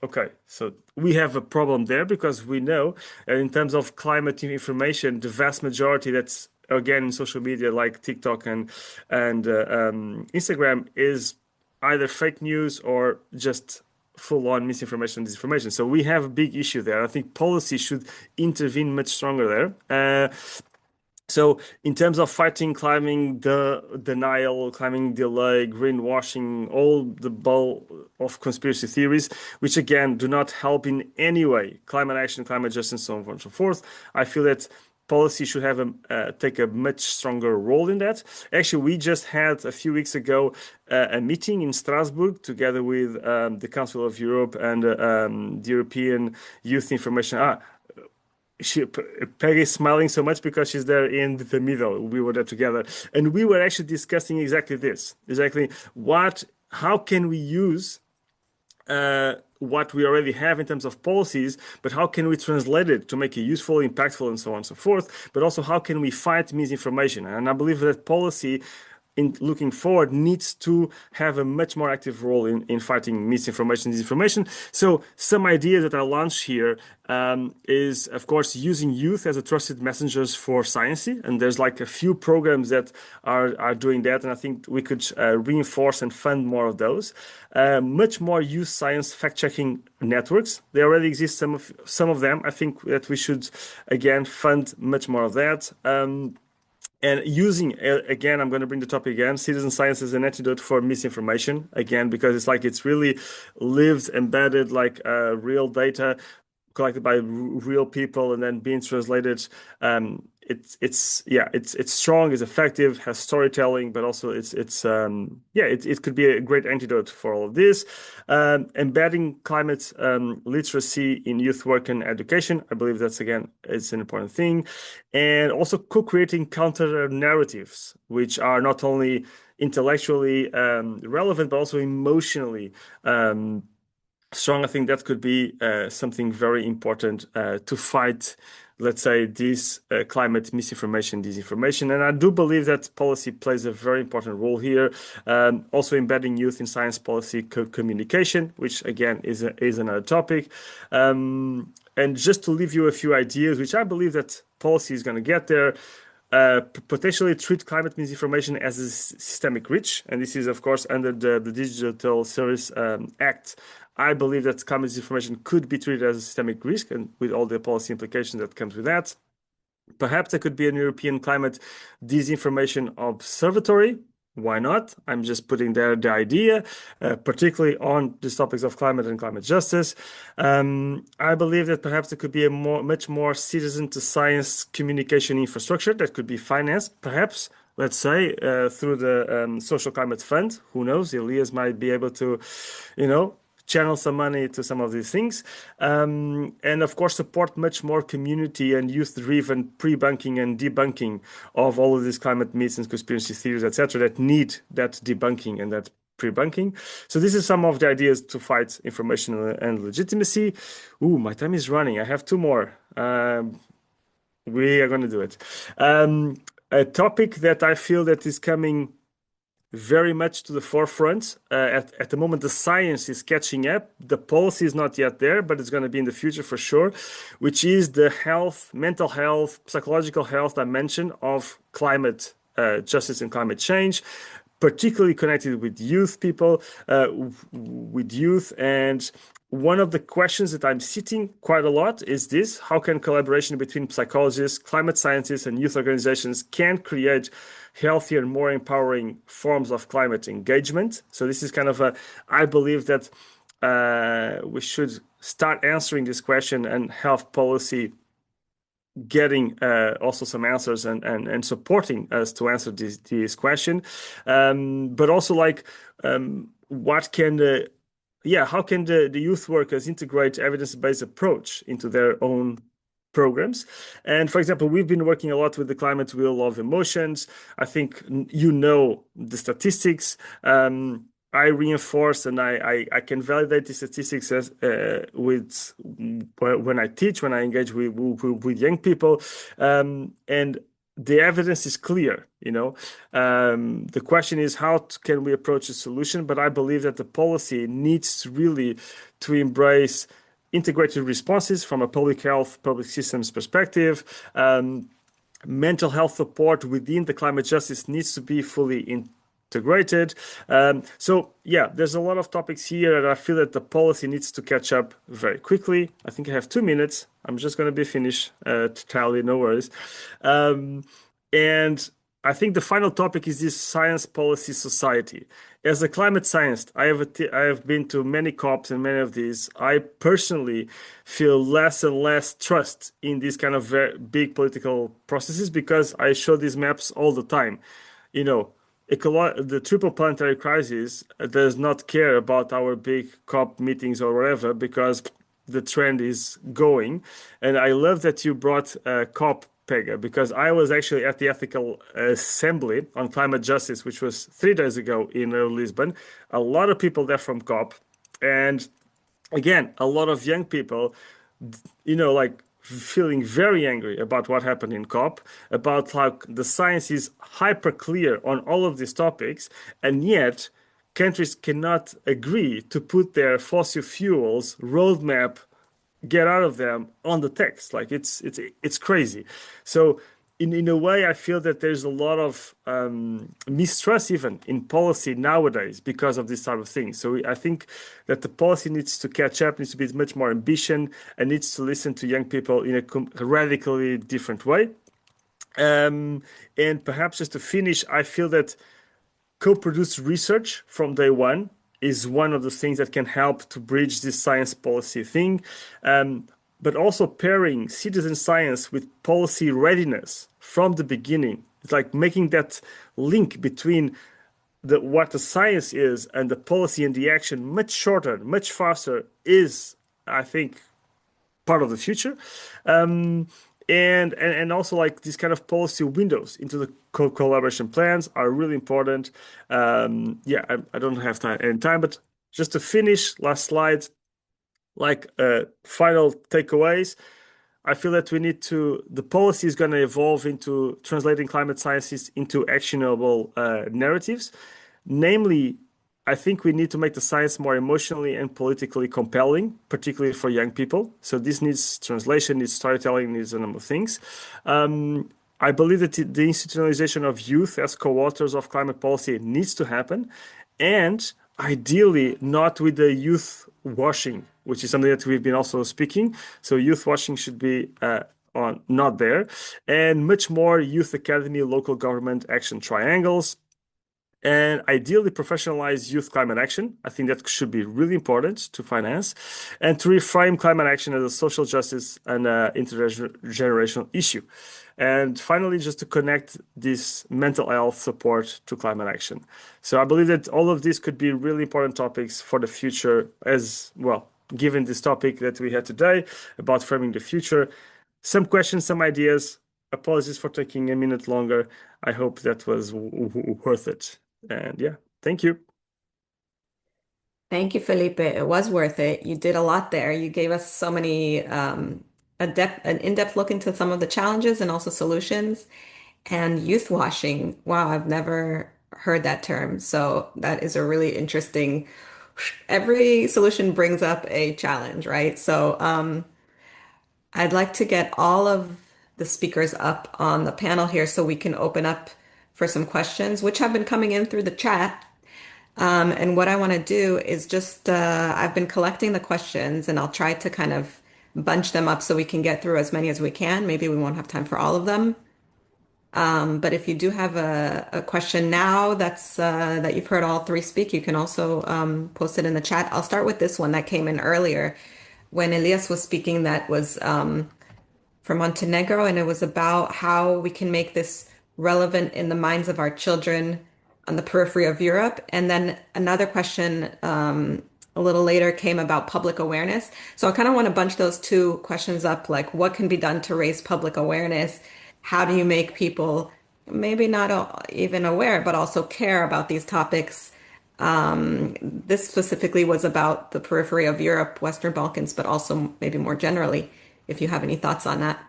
Okay, so we have a problem there, because we know in terms of climate information, the vast majority that's, again, in social media like TikTok and Instagram is either fake news or just full-on misinformation and disinformation. So we have a big issue there. I think policy should intervene much stronger there. So in terms of fighting climate denial, climate delay, greenwashing, all the ball of conspiracy theories, which again do not help in any way climate action, climate justice, and so on and so forth, I feel that policy should have take a much stronger role in that. Actually, we just had a few weeks ago a meeting in Strasbourg together with the Council of Europe and the European Youth Information. Peggy is smiling so much because she's there in the middle. We were there together, and we were actually discussing exactly this. Exactly how can we use what we already have in terms of policies, but how can we translate it to make it useful, impactful, and so on and so forth. But also, how can we fight misinformation? And I believe that policy, in looking forward, needs to have a much more active role in fighting misinformation and disinformation. So some ideas that I launched here is, of course, using youth as a trusted messengers for science. And there's like a few programs that are doing that. And I think we could reinforce and fund more of those. Much more youth science fact-checking networks. They already exist, some of them. I think that we should, again, fund much more of that. And using, again, I'm going to bring the topic again, citizen science as an antidote for misinformation, again, because it's really lived, embedded, like real data collected by real people and then being translated. It's strong, it's effective, has storytelling, but also it could be a great antidote for all of this. Embedding climate literacy in youth work and education, I believe that's, again, it's an important thing. And also co-creating counter narratives, which are not only intellectually relevant, but also emotionally strong. I think that could be something very important to fight, let's say, this climate misinformation, disinformation. And I do believe that policy plays a very important role here. Also embedding youth in science policy communication, which again is another topic. And just to leave you a few ideas, which I believe that policy is going to get there. Potentially treat climate misinformation as a systemic risk. And this is, of course, under the Digital Service Act. I believe that climate disinformation could be treated as a systemic risk, and with all the policy implications that comes with that. Perhaps there could be an European climate disinformation observatory. Why not? I'm just putting there the idea, particularly on these topics of climate and climate justice. I believe that perhaps there could be a much more citizen to science communication infrastructure that could be financed, perhaps, let's say, through the Social Climate Fund. Who knows? Elias might be able to, channel some money to some of these things. And of course, support much more community and youth-driven pre-bunking and debunking of all of these climate myths and conspiracy theories, etc., that need that debunking and that pre-bunking. So this is some of the ideas to fight information and legitimacy. Ooh, my time is running. I have two more. We are going to do it. A topic that I feel that is coming very much to the forefront. At the moment, the science is catching up. The policy is not yet there, but it's going to be in the future for sure, which is the health, mental health, psychological health dimension of climate justice and climate change, particularly connected with youth people, with youth. And one of the questions that I'm sitting quite a lot is this: how can collaboration between psychologists, climate scientists, and youth organizations can create healthier, more empowering forms of climate engagement? So this is kind of I believe that we should start answering this question and have policy getting also some answers and supporting us to answer this question. But also how can the youth workers integrate evidence-based approach into their own programs? And for example, we've been working a lot with the climate wheel of emotions. I think the statistics. I reinforce and I can validate the statistics when I teach, when I engage with young people, and the evidence is clear. The question is, how can we approach a solution? But I believe that the policy needs really to embrace integrated responses from a public health, public systems perspective. Mental health support within the climate justice needs to be fully integrated. So yeah, there's a lot of topics here, and I feel that the policy needs to catch up very quickly. I think I have 2 minutes. I'm just going to be finished, Tally, no worries. And I think the final topic is this science policy society. As a climate scientist, I have been to many COPs and many of these. I personally feel less and less trust in these kind of very big political processes because I show these maps all the time. You know, the triple planetary crisis does not care about our big COP meetings or whatever because the trend is going. And I love that you brought COP, Pega, because I was actually at the Ethical Assembly on Climate Justice, which was 3 days ago in Lisbon. A lot of people there from COP. And again, a lot of young people, like feeling very angry about what happened in COP, about how the science is hyper clear on all of these topics, and yet countries cannot agree to put their fossil fuels roadmap, get out of them on the text. Like it's crazy. So in a way, I feel that there's a lot of mistrust even in policy nowadays because of this type of thing. So I think that the policy needs to catch up, needs to be much more ambition, and needs to listen to young people in a radically different way. And perhaps just to finish, I feel that co-produced research from day one is one of the things that can help to bridge this science policy thing. But also pairing citizen science with policy readiness from the beginning. It's like making that link between what the science is and the policy and the action much shorter, much faster is, I think, part of the future. And also like these kind of policy windows into the collaboration plans are really important. Yeah, I don't have any time, but just to finish, last slide, like final takeaways. I feel that the policy is going to evolve into translating climate sciences into actionable narratives. Namely, I think we need to make the science more emotionally and politically compelling, particularly for young people. So this needs translation, needs storytelling, needs a number of things. I believe that the institutionalization of youth as co-authors of climate policy needs to happen, and ideally not with the youth washing, which is something that we've been also speaking. So youth washing should be not there, and much more youth academy, local government action triangles, and ideally professionalize youth climate action. I think that should be really important to finance, and to reframe climate action as a social justice and intergenerational issue. And finally, just to connect this mental health support to climate action. So I believe that all of these could be really important topics for the future as well, given this topic that we had today about framing the future. Some questions, some ideas. Apologies for taking a minute longer. I hope that was worth it. And yeah, thank you. Thank you, Felipe. It was worth it. You did a lot there. You gave us so many, an in-depth look into some of the challenges and also solutions. And youth washing. Wow, I've never heard that term. So that is a really interesting, every solution brings up a challenge, right? So I'd like to get all of the speakers up on the panel here so we can open up for some questions, which have been coming in through the chat. And what I want to do is just, I've been collecting the questions and I'll try to kind of bunch them up so we can get through as many as we can. Maybe we won't have time for all of them. But if you do have a question now that you've heard all three speak, you can also post it in the chat. I'll start with this one that came in earlier when Elias was speaking, that was from Montenegro, and it was about how we can make this relevant in the minds of our children on the periphery of Europe. And then another question a little later came about public awareness. So I kind of want to bunch those two questions up, like what can be done to raise public awareness? How do you make people maybe not even aware, but also care about these topics? This specifically was about the periphery of Europe, Western Balkans, but also maybe more generally, if you have any thoughts on that.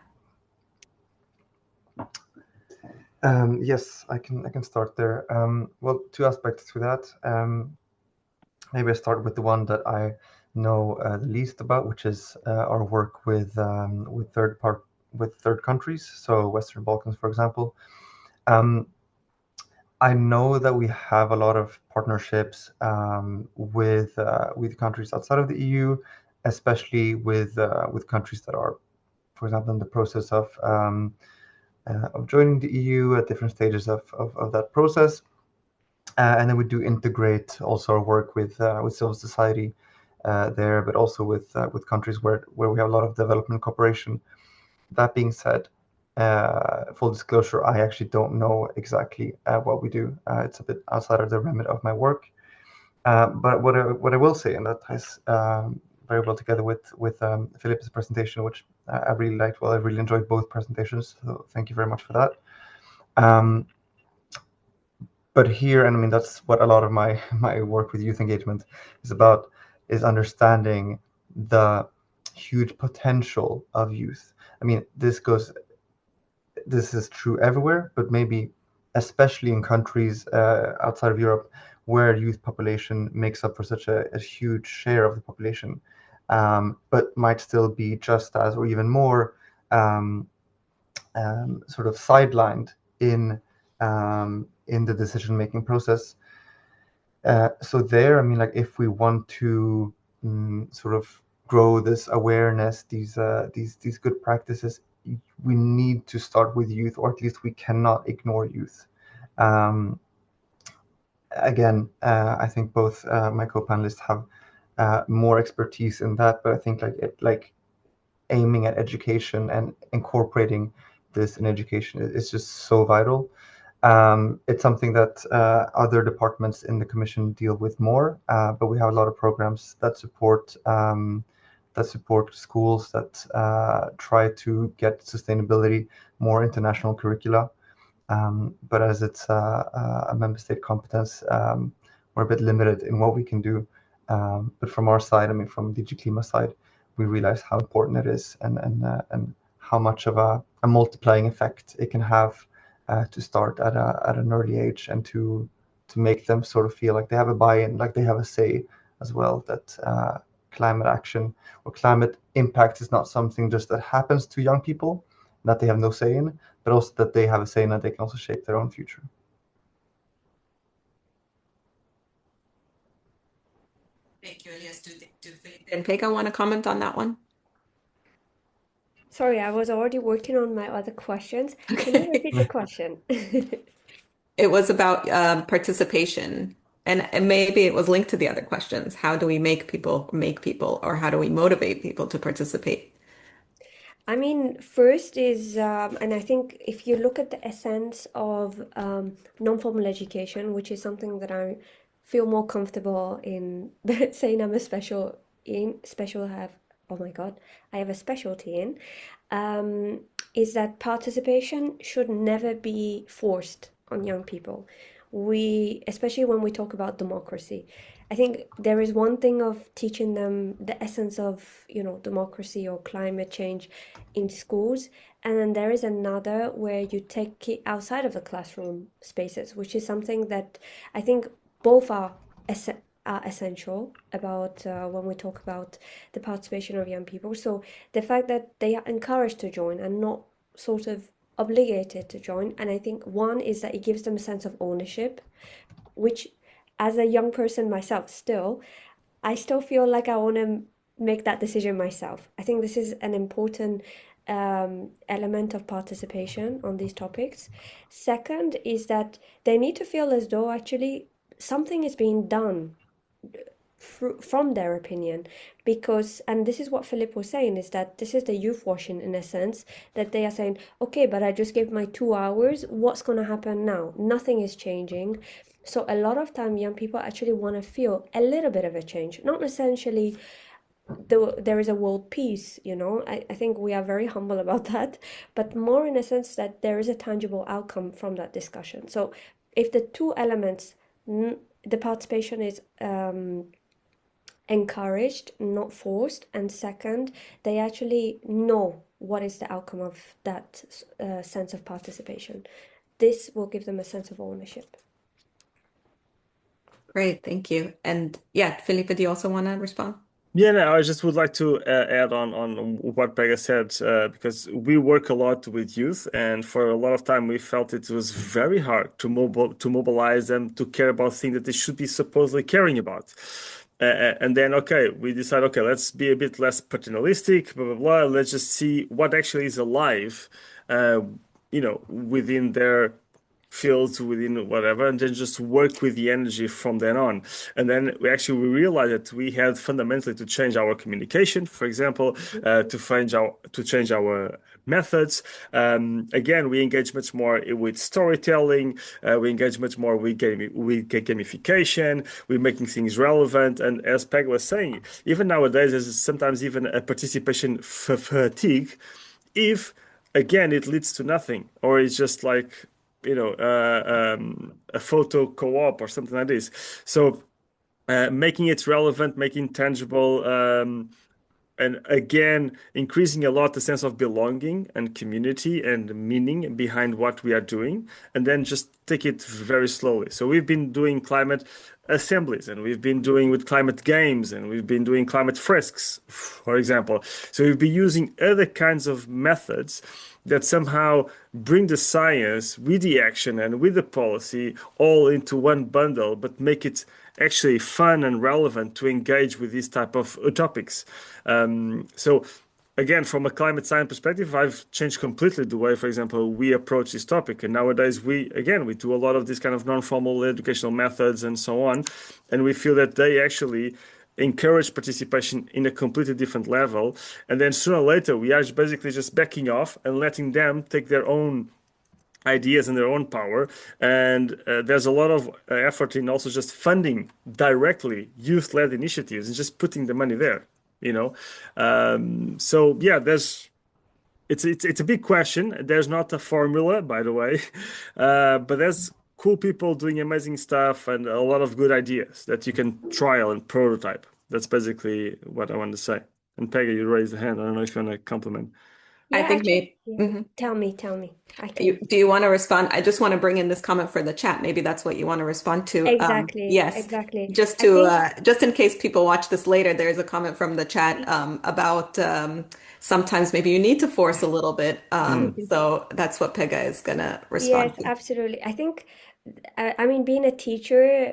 Yes, I can start there. Well, two aspects to that. Maybe I start with the one that I know the least about, which is our work with third countries, so Western Balkans, for example. I know that we have a lot of partnerships with countries outside of the EU, especially with countries that are, for example, in the process of joining the EU at different stages of that process. And then we do integrate also our work with civil society there, but also with countries where we have a lot of development cooperation. That being said, full disclosure, I actually don't know exactly what we do. It's a bit outside of the remit of my work. But what I will say, and that ties very well together with Philip's presentation, which I really liked. Well, I really enjoyed both presentations, so thank you very much for that. But here, and I mean, that's what a lot of my work with youth engagement is about, is understanding the huge potential of youth. I mean, this is true everywhere, but maybe especially in countries outside of Europe where youth population makes up for such a huge share of the population, but might still be just as or even more sort of sidelined in the decision-making process. So there, I mean, like if we want to sort of grow this awareness, these good practices, we need to start with youth, or at least we cannot ignore youth. Again, I think both my co-panelists have more expertise in that, but I think like aiming at education and incorporating this in education is just so vital. It's something that other departments in the Commission deal with more, but we have a lot of programs that support schools that try to get sustainability more international curricula. But as it's a member state competence, we're a bit limited in what we can do. But from our side, I mean, from DG Klima side, we realize how important it is and how much of a multiplying effect it can have to start at an early age, and to make them sort of feel like they have a buy-in, like they have a say as well, that climate action or climate impact is not something just that happens to young people that they have no say in, but also that they have a say in, that they can also shape their own future. Thank you, Elias. Do Felipe and Pega want to comment on that one? Sorry, I was already working on my other questions. Can you repeat the question? It was about participation, and maybe it was linked to the other questions. How do we make people, or how do we motivate people to participate? I mean, first is, and I think if you look at the essence of non-formal education, which is something that I feel more comfortable in saying I'm a oh my God, I have a specialty in, is that participation should never be forced on young people. Especially when we talk about democracy, I think there is one thing of teaching them the essence of, democracy or climate change in schools, and then there is another where you take it outside of the classroom spaces, which is something that I think both are essential about when we talk about the participation of young people. So the fact that they are encouraged to join and not sort of obligated to join, and I think one is that it gives them a sense of ownership, which as a young person myself I still feel like I want to make that decision myself. I think this is an important element of participation on these topics. Second is that they need to feel as though actually something is being done from their opinion, and this is what Philip was saying, is that this is the youth washing in a sense, that they are saying, okay, but I just gave my 2 hours, what's going to happen now? Nothing is changing. So a lot of time young people actually want to feel a little bit of a change, not essentially there is a world peace, I think we are very humble about that, but more in a sense that there is a tangible outcome from that discussion. So if the two elements, the participation is encouraged, not forced, and second, they actually know what is the outcome of that sense of participation, this will give them a sense of ownership. Great, thank you. And yeah, Felipe, do you also want to respond? Yeah, no, I just would like to add on what Pega said, because we work a lot with youth, and for a lot of time we felt it was very hard to mobilize them to care about things that they should be supposedly caring about. And then, okay, we decide, okay, let's be a bit less paternalistic, blah blah blah. Let's just see what actually is alive, uh, within their fields, within whatever, and then just work with the energy from then on. And then we realized that we had fundamentally to change our communication, for example, to change our methods. Again, we engage much more with storytelling. We engage much more with gamification. We're making things relevant. And as Peg was saying, even nowadays, there's sometimes even a participation fatigue if again it leads to nothing, or it's just like a photo co-op or something like this. So making it relevant, making tangible, and again, increasing a lot the sense of belonging and community and meaning behind what we are doing, and then just take it very slowly. So we've been doing climate assemblies, and we've been doing with climate games, and we've been doing climate fresks, for example. So we've been using other kinds of methods that somehow bring the science with the action and with the policy all into one bundle, but make it actually fun and relevant to engage with these type of topics. So again, from a climate science perspective, I've changed completely the way, for example, we approach this topic. And nowadays, we do a lot of these kind of non-formal educational methods and so on. And we feel that they actually encourage participation in a completely different level. And then sooner or later, we are basically just backing off and letting them take their own ideas and their own power. And there's a lot of effort in also just funding directly youth-led initiatives and just putting the money there, you know. So yeah, it's a big question. There's not a formula, by the way, but there's cool people doing amazing stuff and a lot of good ideas that you can trial and prototype. That's basically what I want to say. And Peggy, you raised the hand. I don't know if you want to compliment. I Yeah, think actually, maybe. yeah. Tell me. I can. Do you want to respond? I just want to bring in this comment for the chat. Maybe that's what you want to respond to. Exactly. Yes, just I think, just in case people watch this later, there's a comment from the chat about sometimes maybe you need to force a little bit. So that's what Pega is gonna respond yes, to. absolutely. I think, I mean, being a teacher,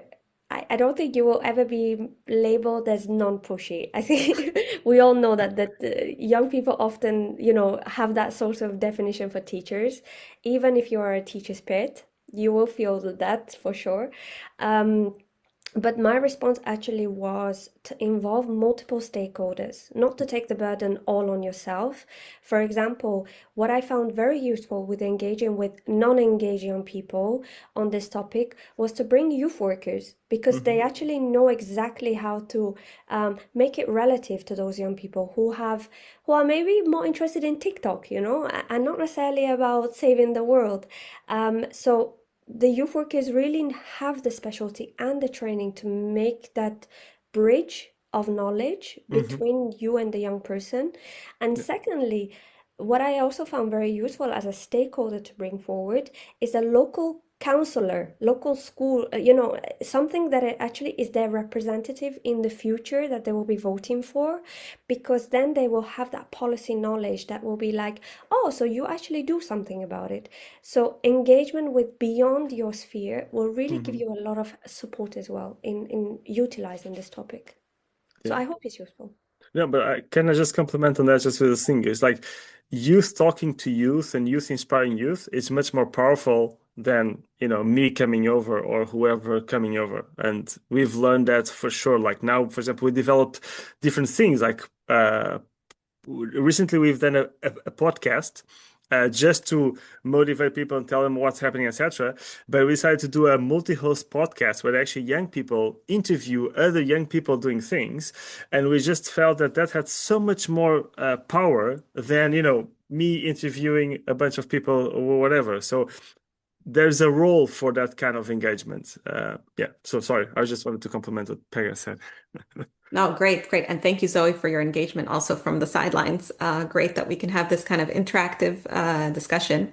I don't think you will ever be labeled as non-pushy. I think we all know that young people often, have that sort of definition for teachers. Even if you are a teacher's pet, you will feel that for sure. But my response actually was to involve multiple stakeholders, not to take the burden all on yourself. For example, what I found very useful with engaging with non-engaged young people on this topic was to bring youth workers, because they actually know exactly how to make it relative to those young people who are maybe more interested in TikTok, and not necessarily about saving the world. So the youth workers really have the specialty and the training to make that bridge of knowledge between you and the young person. And secondly, what I also found very useful as a stakeholder to bring forward is a local counselor, local school, something that actually is their representative in the future that they will be voting for, because then they will have that policy knowledge that will be like, oh, so you actually do something about it. So engagement with beyond your sphere will really give you a lot of support as well in utilizing this topic. So I hope it's useful. Yeah, but can I just compliment on that just with a thing? It's like youth talking to youth and youth inspiring youth is much more powerful than, me coming over or whoever coming over. And we've learned that for sure. Like now, for example, we developed different things. Like recently we've done a podcast just to motivate people and tell them what's happening, etc. But we decided to do a multi-host podcast where actually young people interview other young people doing things, and we just felt that had so much more power than me interviewing a bunch of people or whatever. So there's a role for that kind of engagement. Yeah. So sorry, I just wanted to compliment what Pega said. No, great. And thank you, Zoe, for your engagement also from the sidelines. Great that we can have this kind of interactive discussion.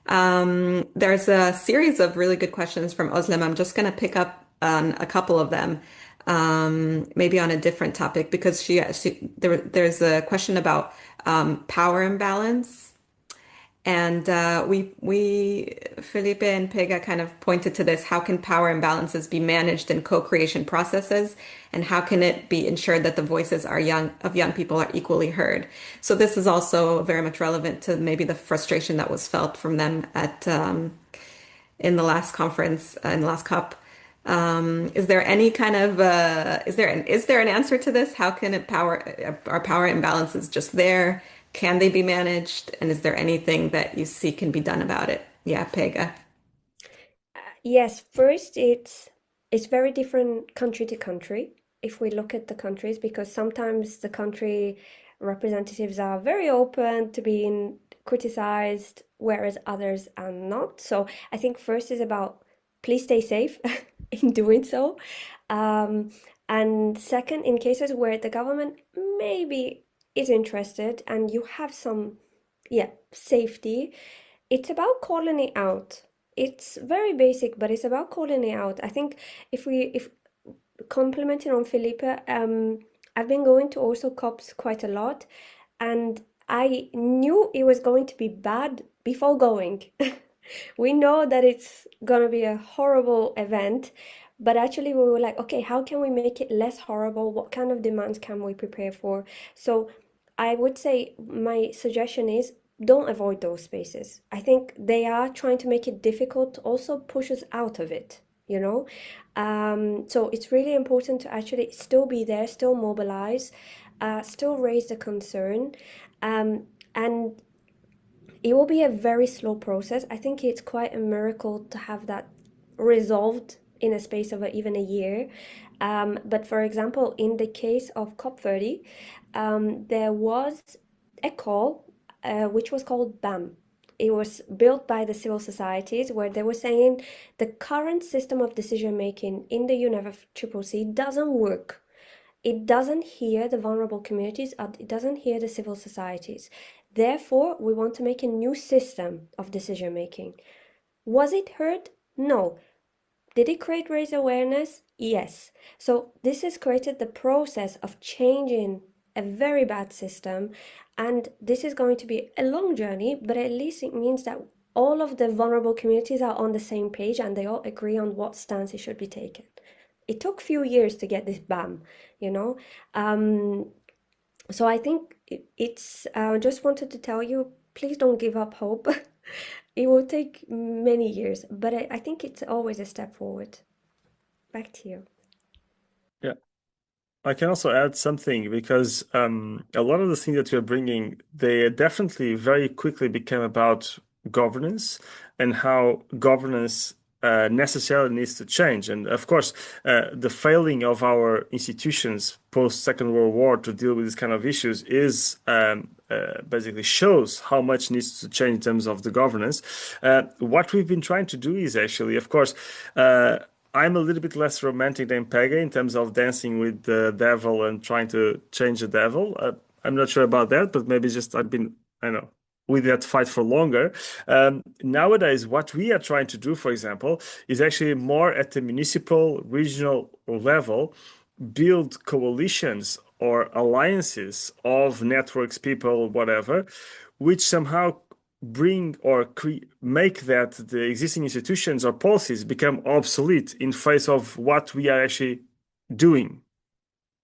There's a series of really good questions from Özlem. I'm just going to pick up on a couple of them. maybe on a different topic because there's a question about power imbalance. And Felipe and Pega kind of pointed to this. How can power imbalances be managed in co-creation processes? And how can it be ensured that the voices of young people are equally heard? So this is also very much relevant to maybe the frustration that was felt from them in the last conference, in the last COP. Is there any kind of is there an answer to this? How can are power imbalances just there? Can they be managed? And is there anything that you see can be done about it? Yeah, Pega. Yes, first it's very different country to country if we look at the countries, because sometimes the country representatives are very open to being criticized, whereas others are not. So I think first is about please stay safe in doing so. Um, and second, in cases where the government maybe is interested and you have some, yeah, safety, it's about calling it out. It's very basic, but it's about calling it out. I think if complimenting on Felipe, I've been going to also COPs quite a lot, and I knew it was going to be bad before going. We know that it's gonna be a horrible event, but actually we were like, okay, how can we make it less horrible? What kind of demands can we prepare for? So I would say my suggestion is don't avoid those spaces. I think they are trying to make it difficult to also push us out of it, you know? So it's really important to actually still be there, still mobilize, still raise the concern. And it will be a very slow process. I think it's quite a miracle to have that resolved in a space of even a year. But for example, in the case of COP30, there was a call which was called BAM. It was built by the civil societies where they were saying the current system of decision making in the UNFCCC doesn't work. It doesn't hear the vulnerable communities, it doesn't hear the civil societies. Therefore, we want to make a new system of decision making. Was it heard? No. Did it raise awareness? Yes. So this has created the process of changing a very bad system, and this is going to be a long journey, but at least it means that all of the vulnerable communities are on the same page and they all agree on what stance it should be taken. It took a few years to get this BAM, you know. So I think it's just wanted to tell you, please don't give up hope. It will take many years, but I think it's always a step forward. Back to you. Yeah. I can also add something because a lot of the things that we're bringing, they definitely very quickly became about governance and how governance necessarily needs to change. And of course, the failing of our institutions post Second World War to deal with these kind of issues is basically shows how much needs to change in terms of the governance. What we've been trying to do is actually, of course, I'm a little bit less romantic than Pega in terms of dancing with the devil and trying to change the devil. I'm not sure about that, but maybe just I've been, I know, with that fight for longer. Nowadays, what we are trying to do, for example, is actually more at the municipal, regional level, build coalitions or alliances of networks, people, whatever, which somehow bring or make that the existing institutions or policies become obsolete in face of what we are actually doing.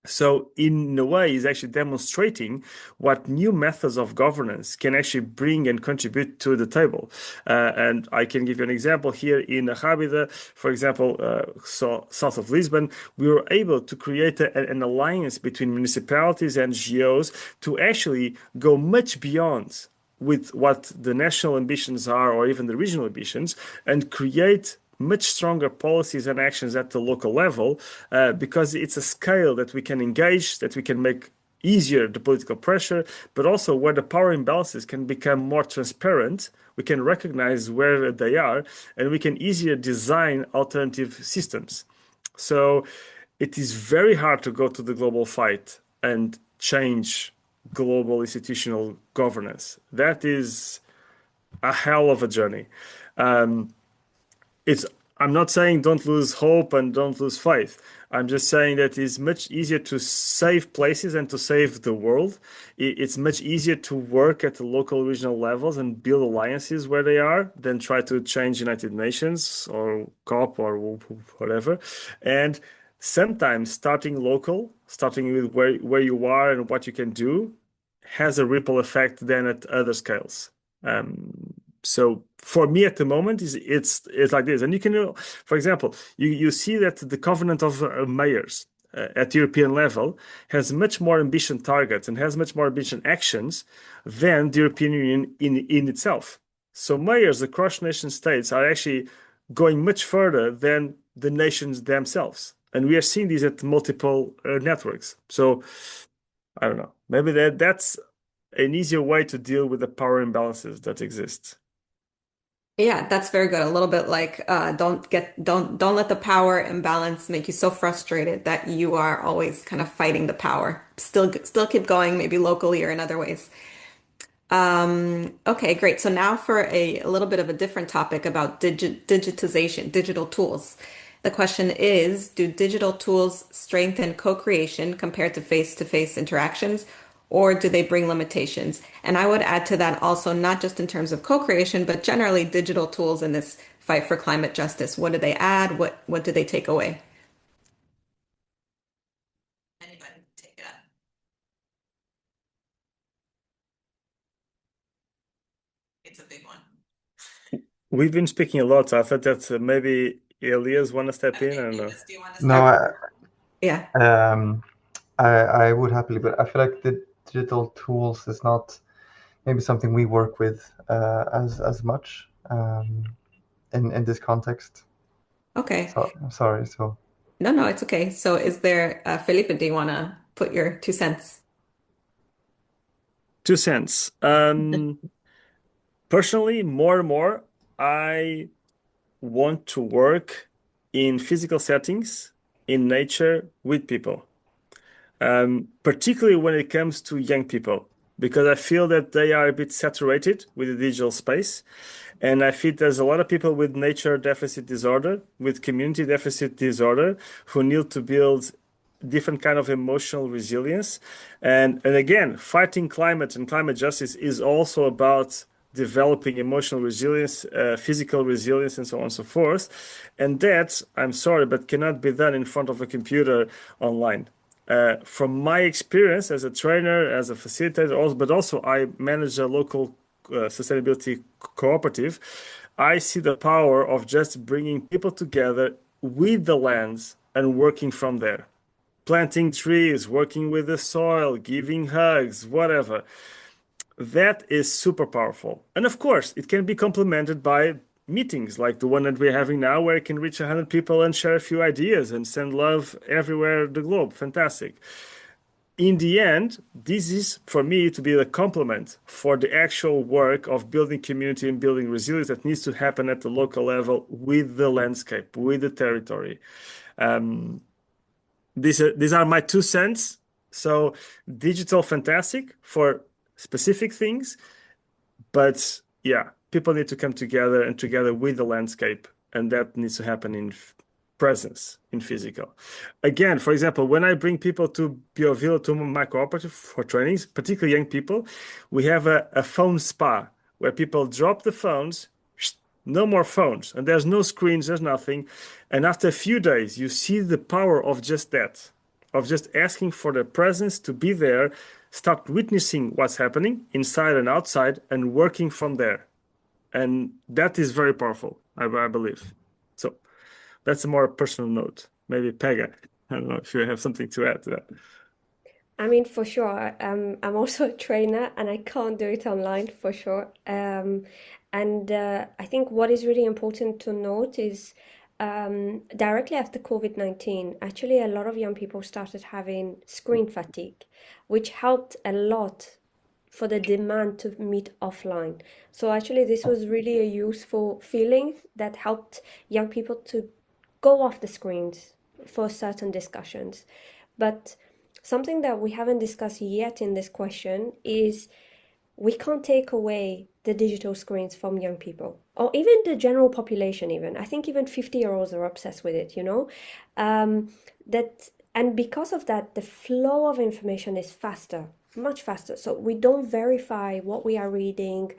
So in a way, it's actually demonstrating what new methods of governance can actually bring and contribute to the table. And I can give you an example here in Rábida, for example, south of Lisbon, we were able to create an alliance between municipalities and NGOs to actually go much beyond with what the national ambitions are or even the regional ambitions and create much stronger policies and actions at the local level because it's a scale that we can engage, that we can make easier the political pressure, but also where the power imbalances can become more transparent. We can recognize where they are and we can easier design alternative systems. So it is very hard to go to the global fight and change global institutional governance. That is a hell of a journey. It's I'm not saying don't lose hope and don't lose faith. I'm just saying that it's much easier to save places and to save the world. It's much easier to work at the local, regional levels and build alliances where they are than try to change United Nations or COP or whatever. And sometimes starting local, starting with where you are and what you can do, has a ripple effect then at other scales. So for me at the moment it's like this, and you can, for example, you see that the Covenant of Mayors at European level has much more ambition targets and has much more ambition actions than the European Union in itself. So mayors across nation states are actually going much further than the nations themselves, and we are seeing these at multiple networks. So I don't know, maybe that's an easier way to deal with the power imbalances that exist. Yeah, that's very good. A little bit like don't let the power imbalance make you so frustrated that you are always kind of fighting the power. Still keep going, maybe locally or in other ways. Okay, great. So now for a little bit of a different topic about digitization, digital tools. The question is, do digital tools strengthen co-creation compared to face-to-face interactions, or do they bring limitations? And I would add to that also, not just in terms of co-creation, but generally digital tools in this fight for climate justice. What do they add? What do they take away? Anybody take it up? It's a big one. We've been speaking a lot, so I thought that maybe Elias want to step in. I don't know. Elias, do you want to No, start? Yeah. I would happily, but I feel like the digital tools is not maybe something we work with as much in this context. Okay. So I'm sorry. So No, it's okay. So is there, Felipe, do you want to put your 2 cents? 2 cents. Personally, more and more, I want to work in physical settings, in nature, with people. Particularly when it comes to young people, because I feel that they are a bit saturated with the digital space. And I feel there's a lot of people with nature deficit disorder, with community deficit disorder, who need to build different kind of emotional resilience. And again, fighting climate and climate justice is also about developing emotional resilience, physical resilience, and so on and so forth. And that, I'm sorry, but cannot be done in front of a computer online. From my experience as a trainer, as a facilitator, but also I manage a local sustainability cooperative, I see the power of just bringing people together with the lands and working from there. Planting trees, working with the soil, giving hugs, whatever. That is super powerful. And of course, it can be complemented by meetings like the one that we're having now, where it can reach 100 people and share a few ideas and send love everywhere the globe. Fantastic. In the end, this is for me to be the complement for the actual work of building community and building resilience that needs to happen at the local level with the landscape, with the territory. These are my 2 cents. So digital, fantastic for specific things, but yeah, people need to come together and together with the landscape, and that needs to happen in presence, in physical. Again, for example, when I bring people to Bioville, to my cooperative for trainings, particularly young people, we have a phone spa where people drop the phones, no more phones, and there's no screens, there's nothing. And after a few days, you see the power of just that, of just asking for the presence to be there, start witnessing what's happening inside and outside, and working from there. And that is very powerful, I believe. So that's a more personal note. Maybe Pega, I don't know if you have something to add to that. I mean, for sure. I'm also a trainer and I can't do it online for sure. And I think what is really important to note is directly after COVID-19, actually a lot of young people started having screen fatigue, which helped a lot for the demand to meet offline. So actually, this was really a useful feeling that helped young people to go off the screens for certain discussions. But something that we haven't discussed yet in this question is we can't take away the digital screens from young people or even the general population. Even I think even 50-year-olds are obsessed with it, you know. That and because of that, the flow of information is faster, much faster. So we don't verify what we are reading.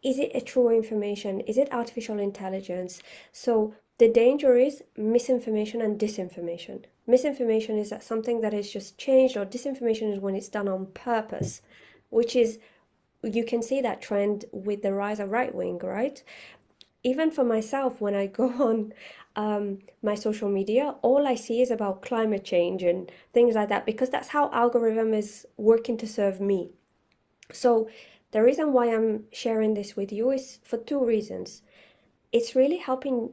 Is it a true information? Is it artificial intelligence? So the danger is misinformation and disinformation. Misinformation is that something that is just changed, or disinformation is when it's done on purpose, which is, you can see that trend with the rise of right wing, right? Even for myself, when I go on my social media, all I see is about climate change and things like that, because that's how algorithm is working to serve me. So the reason why I'm sharing this with you is for two reasons. It's really helping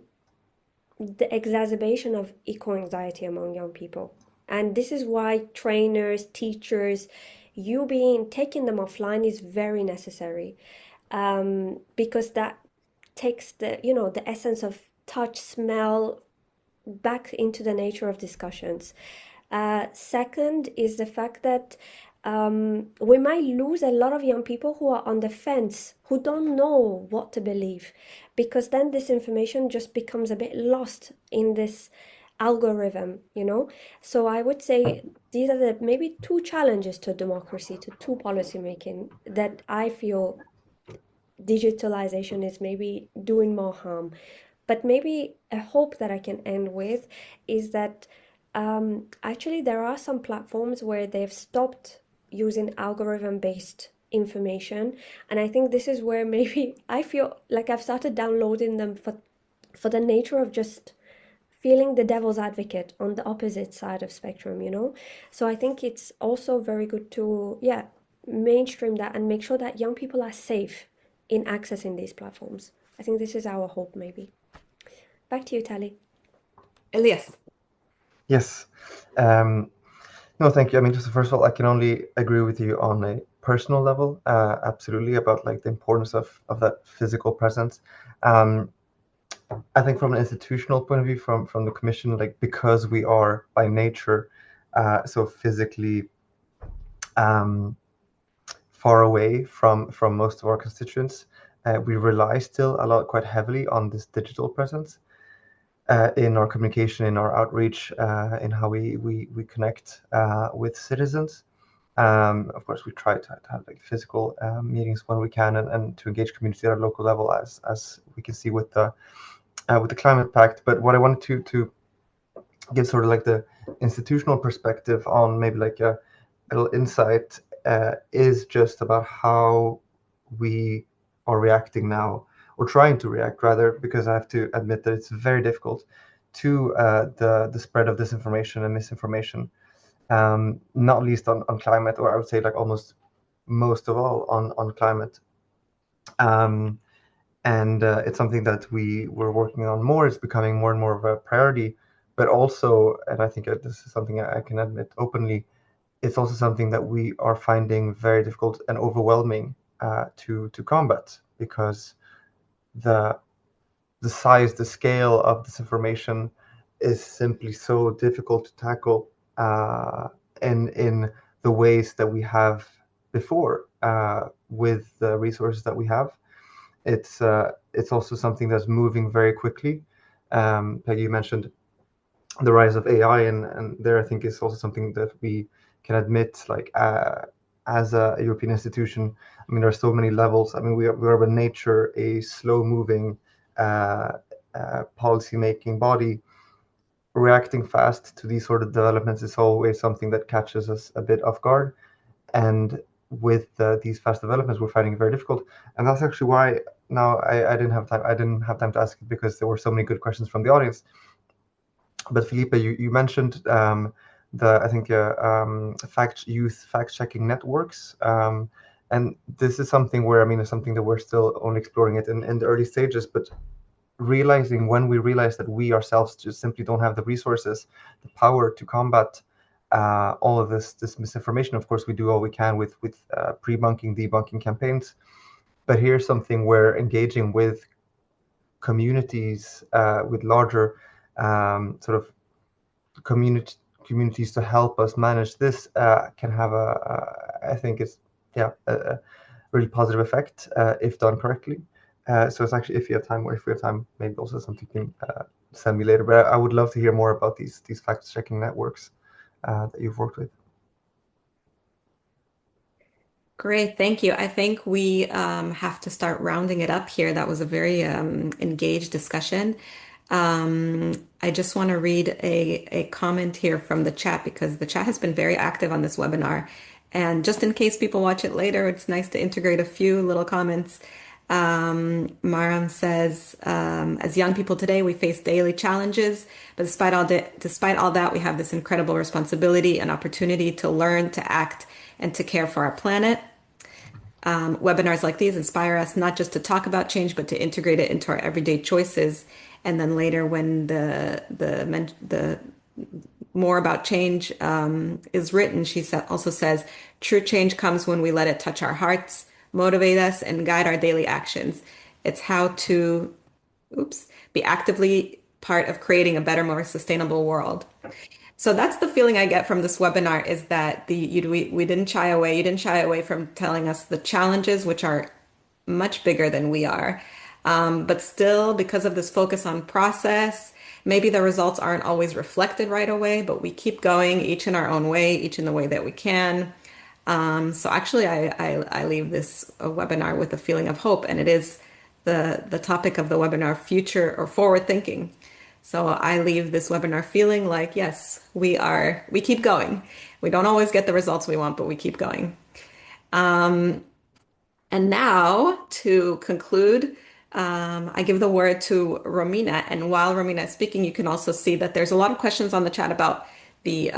the exacerbation of eco-anxiety among young people. And this is why trainers, teachers, you being taking them offline is very necessary, because that takes the, you know, the essence of touch, smell back into the nature of discussions. Second is the fact that we might lose a lot of young people who are on the fence, who don't know what to believe, because then this information just becomes a bit lost in this algorithm, you know. So I would say these are the maybe two challenges to democracy, to policy making, that I feel digitalization is maybe doing more harm. But maybe a hope that I can end with is that actually there are some platforms where they've stopped using algorithm-based information, and I think this is where maybe I feel like I've started downloading them for the nature of just feeling the devil's advocate on the opposite side of spectrum, you know. So I think it's also very good to, yeah, mainstream that and make sure that young people are safe in accessing these platforms. I think this is our hope, maybe. Back to you, Tali. Elias. Yes. No, thank you. I mean, just first of all, I can only agree with you on a personal level, absolutely, about like the importance of that physical presence. I think from an institutional point of view, from the Commission, like because we are by nature so physically far away from most of our constituents, we rely still a lot, quite heavily, on this digital presence in our communication, in our outreach, in how we connect with citizens. Of course, we try to have like physical meetings when we can, and to engage community at a local level, as we can see with the climate pact. But what I wanted to give sort of like the institutional perspective on, maybe like a little insight, is just about how we are reacting now, or trying to react rather, because I have to admit that it's very difficult to the spread of disinformation and misinformation, not least on climate, or I would say like almost most of all on climate. And it's something that we're working on more. It's becoming more and more of a priority, but also, and I think this is something I can admit openly, it's also something that we are finding very difficult and overwhelming to combat, because the size, the scale of this information is simply so difficult to tackle in the ways that we have before, with the resources that we have. It's also something that's moving very quickly. Peggy, you mentioned the rise of AI, and there I think is also something that we can admit, like as a European institution. I mean, there are so many levels. I mean, we are by nature a slow-moving policy-making body. Reacting fast to these sort of developments is always something that catches us a bit off guard. And with these fast developments, we're finding it very difficult. And that's actually why now I didn't have time. I didn't have time to ask it because there were so many good questions from the audience. But Felipe, you mentioned I think youth fact-checking networks, and this is something where, I mean, it's something that we're still only exploring it in the early stages, but when we realize that we ourselves just simply don't have the resources, the power to combat all of this misinformation. Of course, we do all we can with pre-bunking, debunking campaigns, but here's something where engaging with communities, with larger sort of communities to help us manage this, can have I think it's really positive effect if done correctly. So it's actually, if you have time, or if we have time, maybe also something you can send me later. But I would love to hear more about these fact-checking networks that you've worked with. Great, thank you. I think we have to start rounding it up here. That was a very engaged discussion. I just want to read a comment here from the chat because the chat has been very active on this webinar. And just in case people watch it later, it's nice to integrate a few little comments. Maram says, as young people today, we face daily challenges, but despite all that, we have this incredible responsibility and opportunity to learn, to act, and to care for our planet. Webinars like these inspire us not just to talk about change, but to integrate it into our everyday choices. And then later, when the more about change is written, she also says, true change comes when we let it touch our hearts, motivate us, and guide our daily actions. It's how to, be actively part of creating a better, more sustainable world. So that's the feeling I get from this webinar, is that we didn't shy away. You didn't shy away from telling us the challenges, which are much bigger than we are. But still, because of this focus on process, maybe the results aren't always reflected right away, but we keep going, each in our own way, each in the way that we can. So actually, I leave this webinar with a feeling of hope, and it is the topic of the webinar, future or forward thinking. So I leave this webinar feeling like, yes, we keep going. We don't always get the results we want, but we keep going. And now to conclude, I give the word to Romina. And while Romina is speaking, you can also see that there's a lot of questions on the chat about the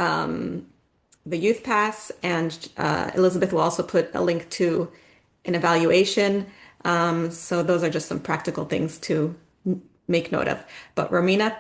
Youth Pass, and Elizabeth will also put a link to an evaluation. So those are just some practical things to make note of. But Romina.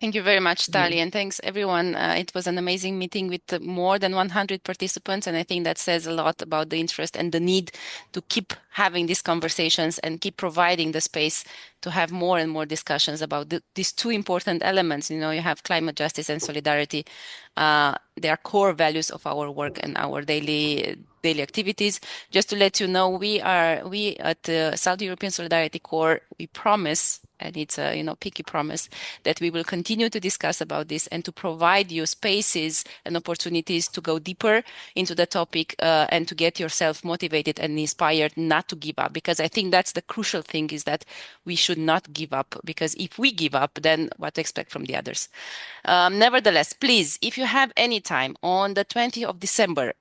Thank you very much, Tali, and thanks everyone. It was an amazing meeting with more than 100 participants, and I think that says a lot about the interest and the need to keep having these conversations and keep providing the space to have more and more discussions about these two important elements. You know, you have climate justice and solidarity. They are core values of our work and our daily activities. Just to let you know, we at the SALTO European Solidarity Corps, we promise, and it's a picky promise, that we will continue to discuss about this and to provide you spaces and opportunities to go deeper into the topic and to get yourself motivated and inspired not to give up. Because I think that's the crucial thing, is that we should not give up, because if we give up, then what to expect from the others? Nevertheless, please, if you have any time on the 20th of December,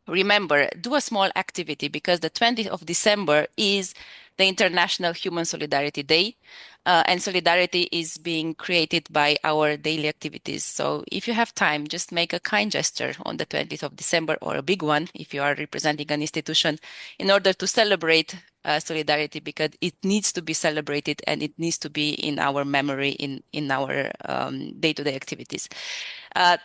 remember, do a small activity, because the 20th of December is the International Human Solidarity Day, and solidarity is being created by our daily activities. So if you have time, just make a kind gesture on the 20th of December, or a big one if you are representing an institution, in order to celebrate solidarity, because it needs to be celebrated and it needs to be in our memory, in our day-to-day activities.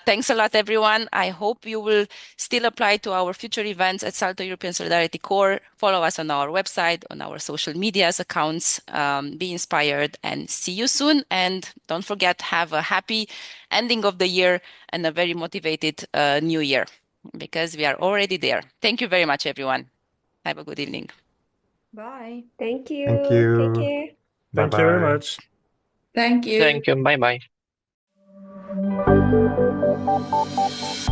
Thanks a lot, everyone. I hope you will still apply to our future events at SALTO European Solidarity Corps. Follow us on our website, on our social medias accounts. Be inspired, and see you soon. And don't forget, have a happy ending of the year and a very motivated new year, because we are already there. Thank you very much, everyone. Have a good evening. Bye. Thank you. Thank you. Take care. Thank you very Bye-bye. much. Thank you. Thank you. Bye bye.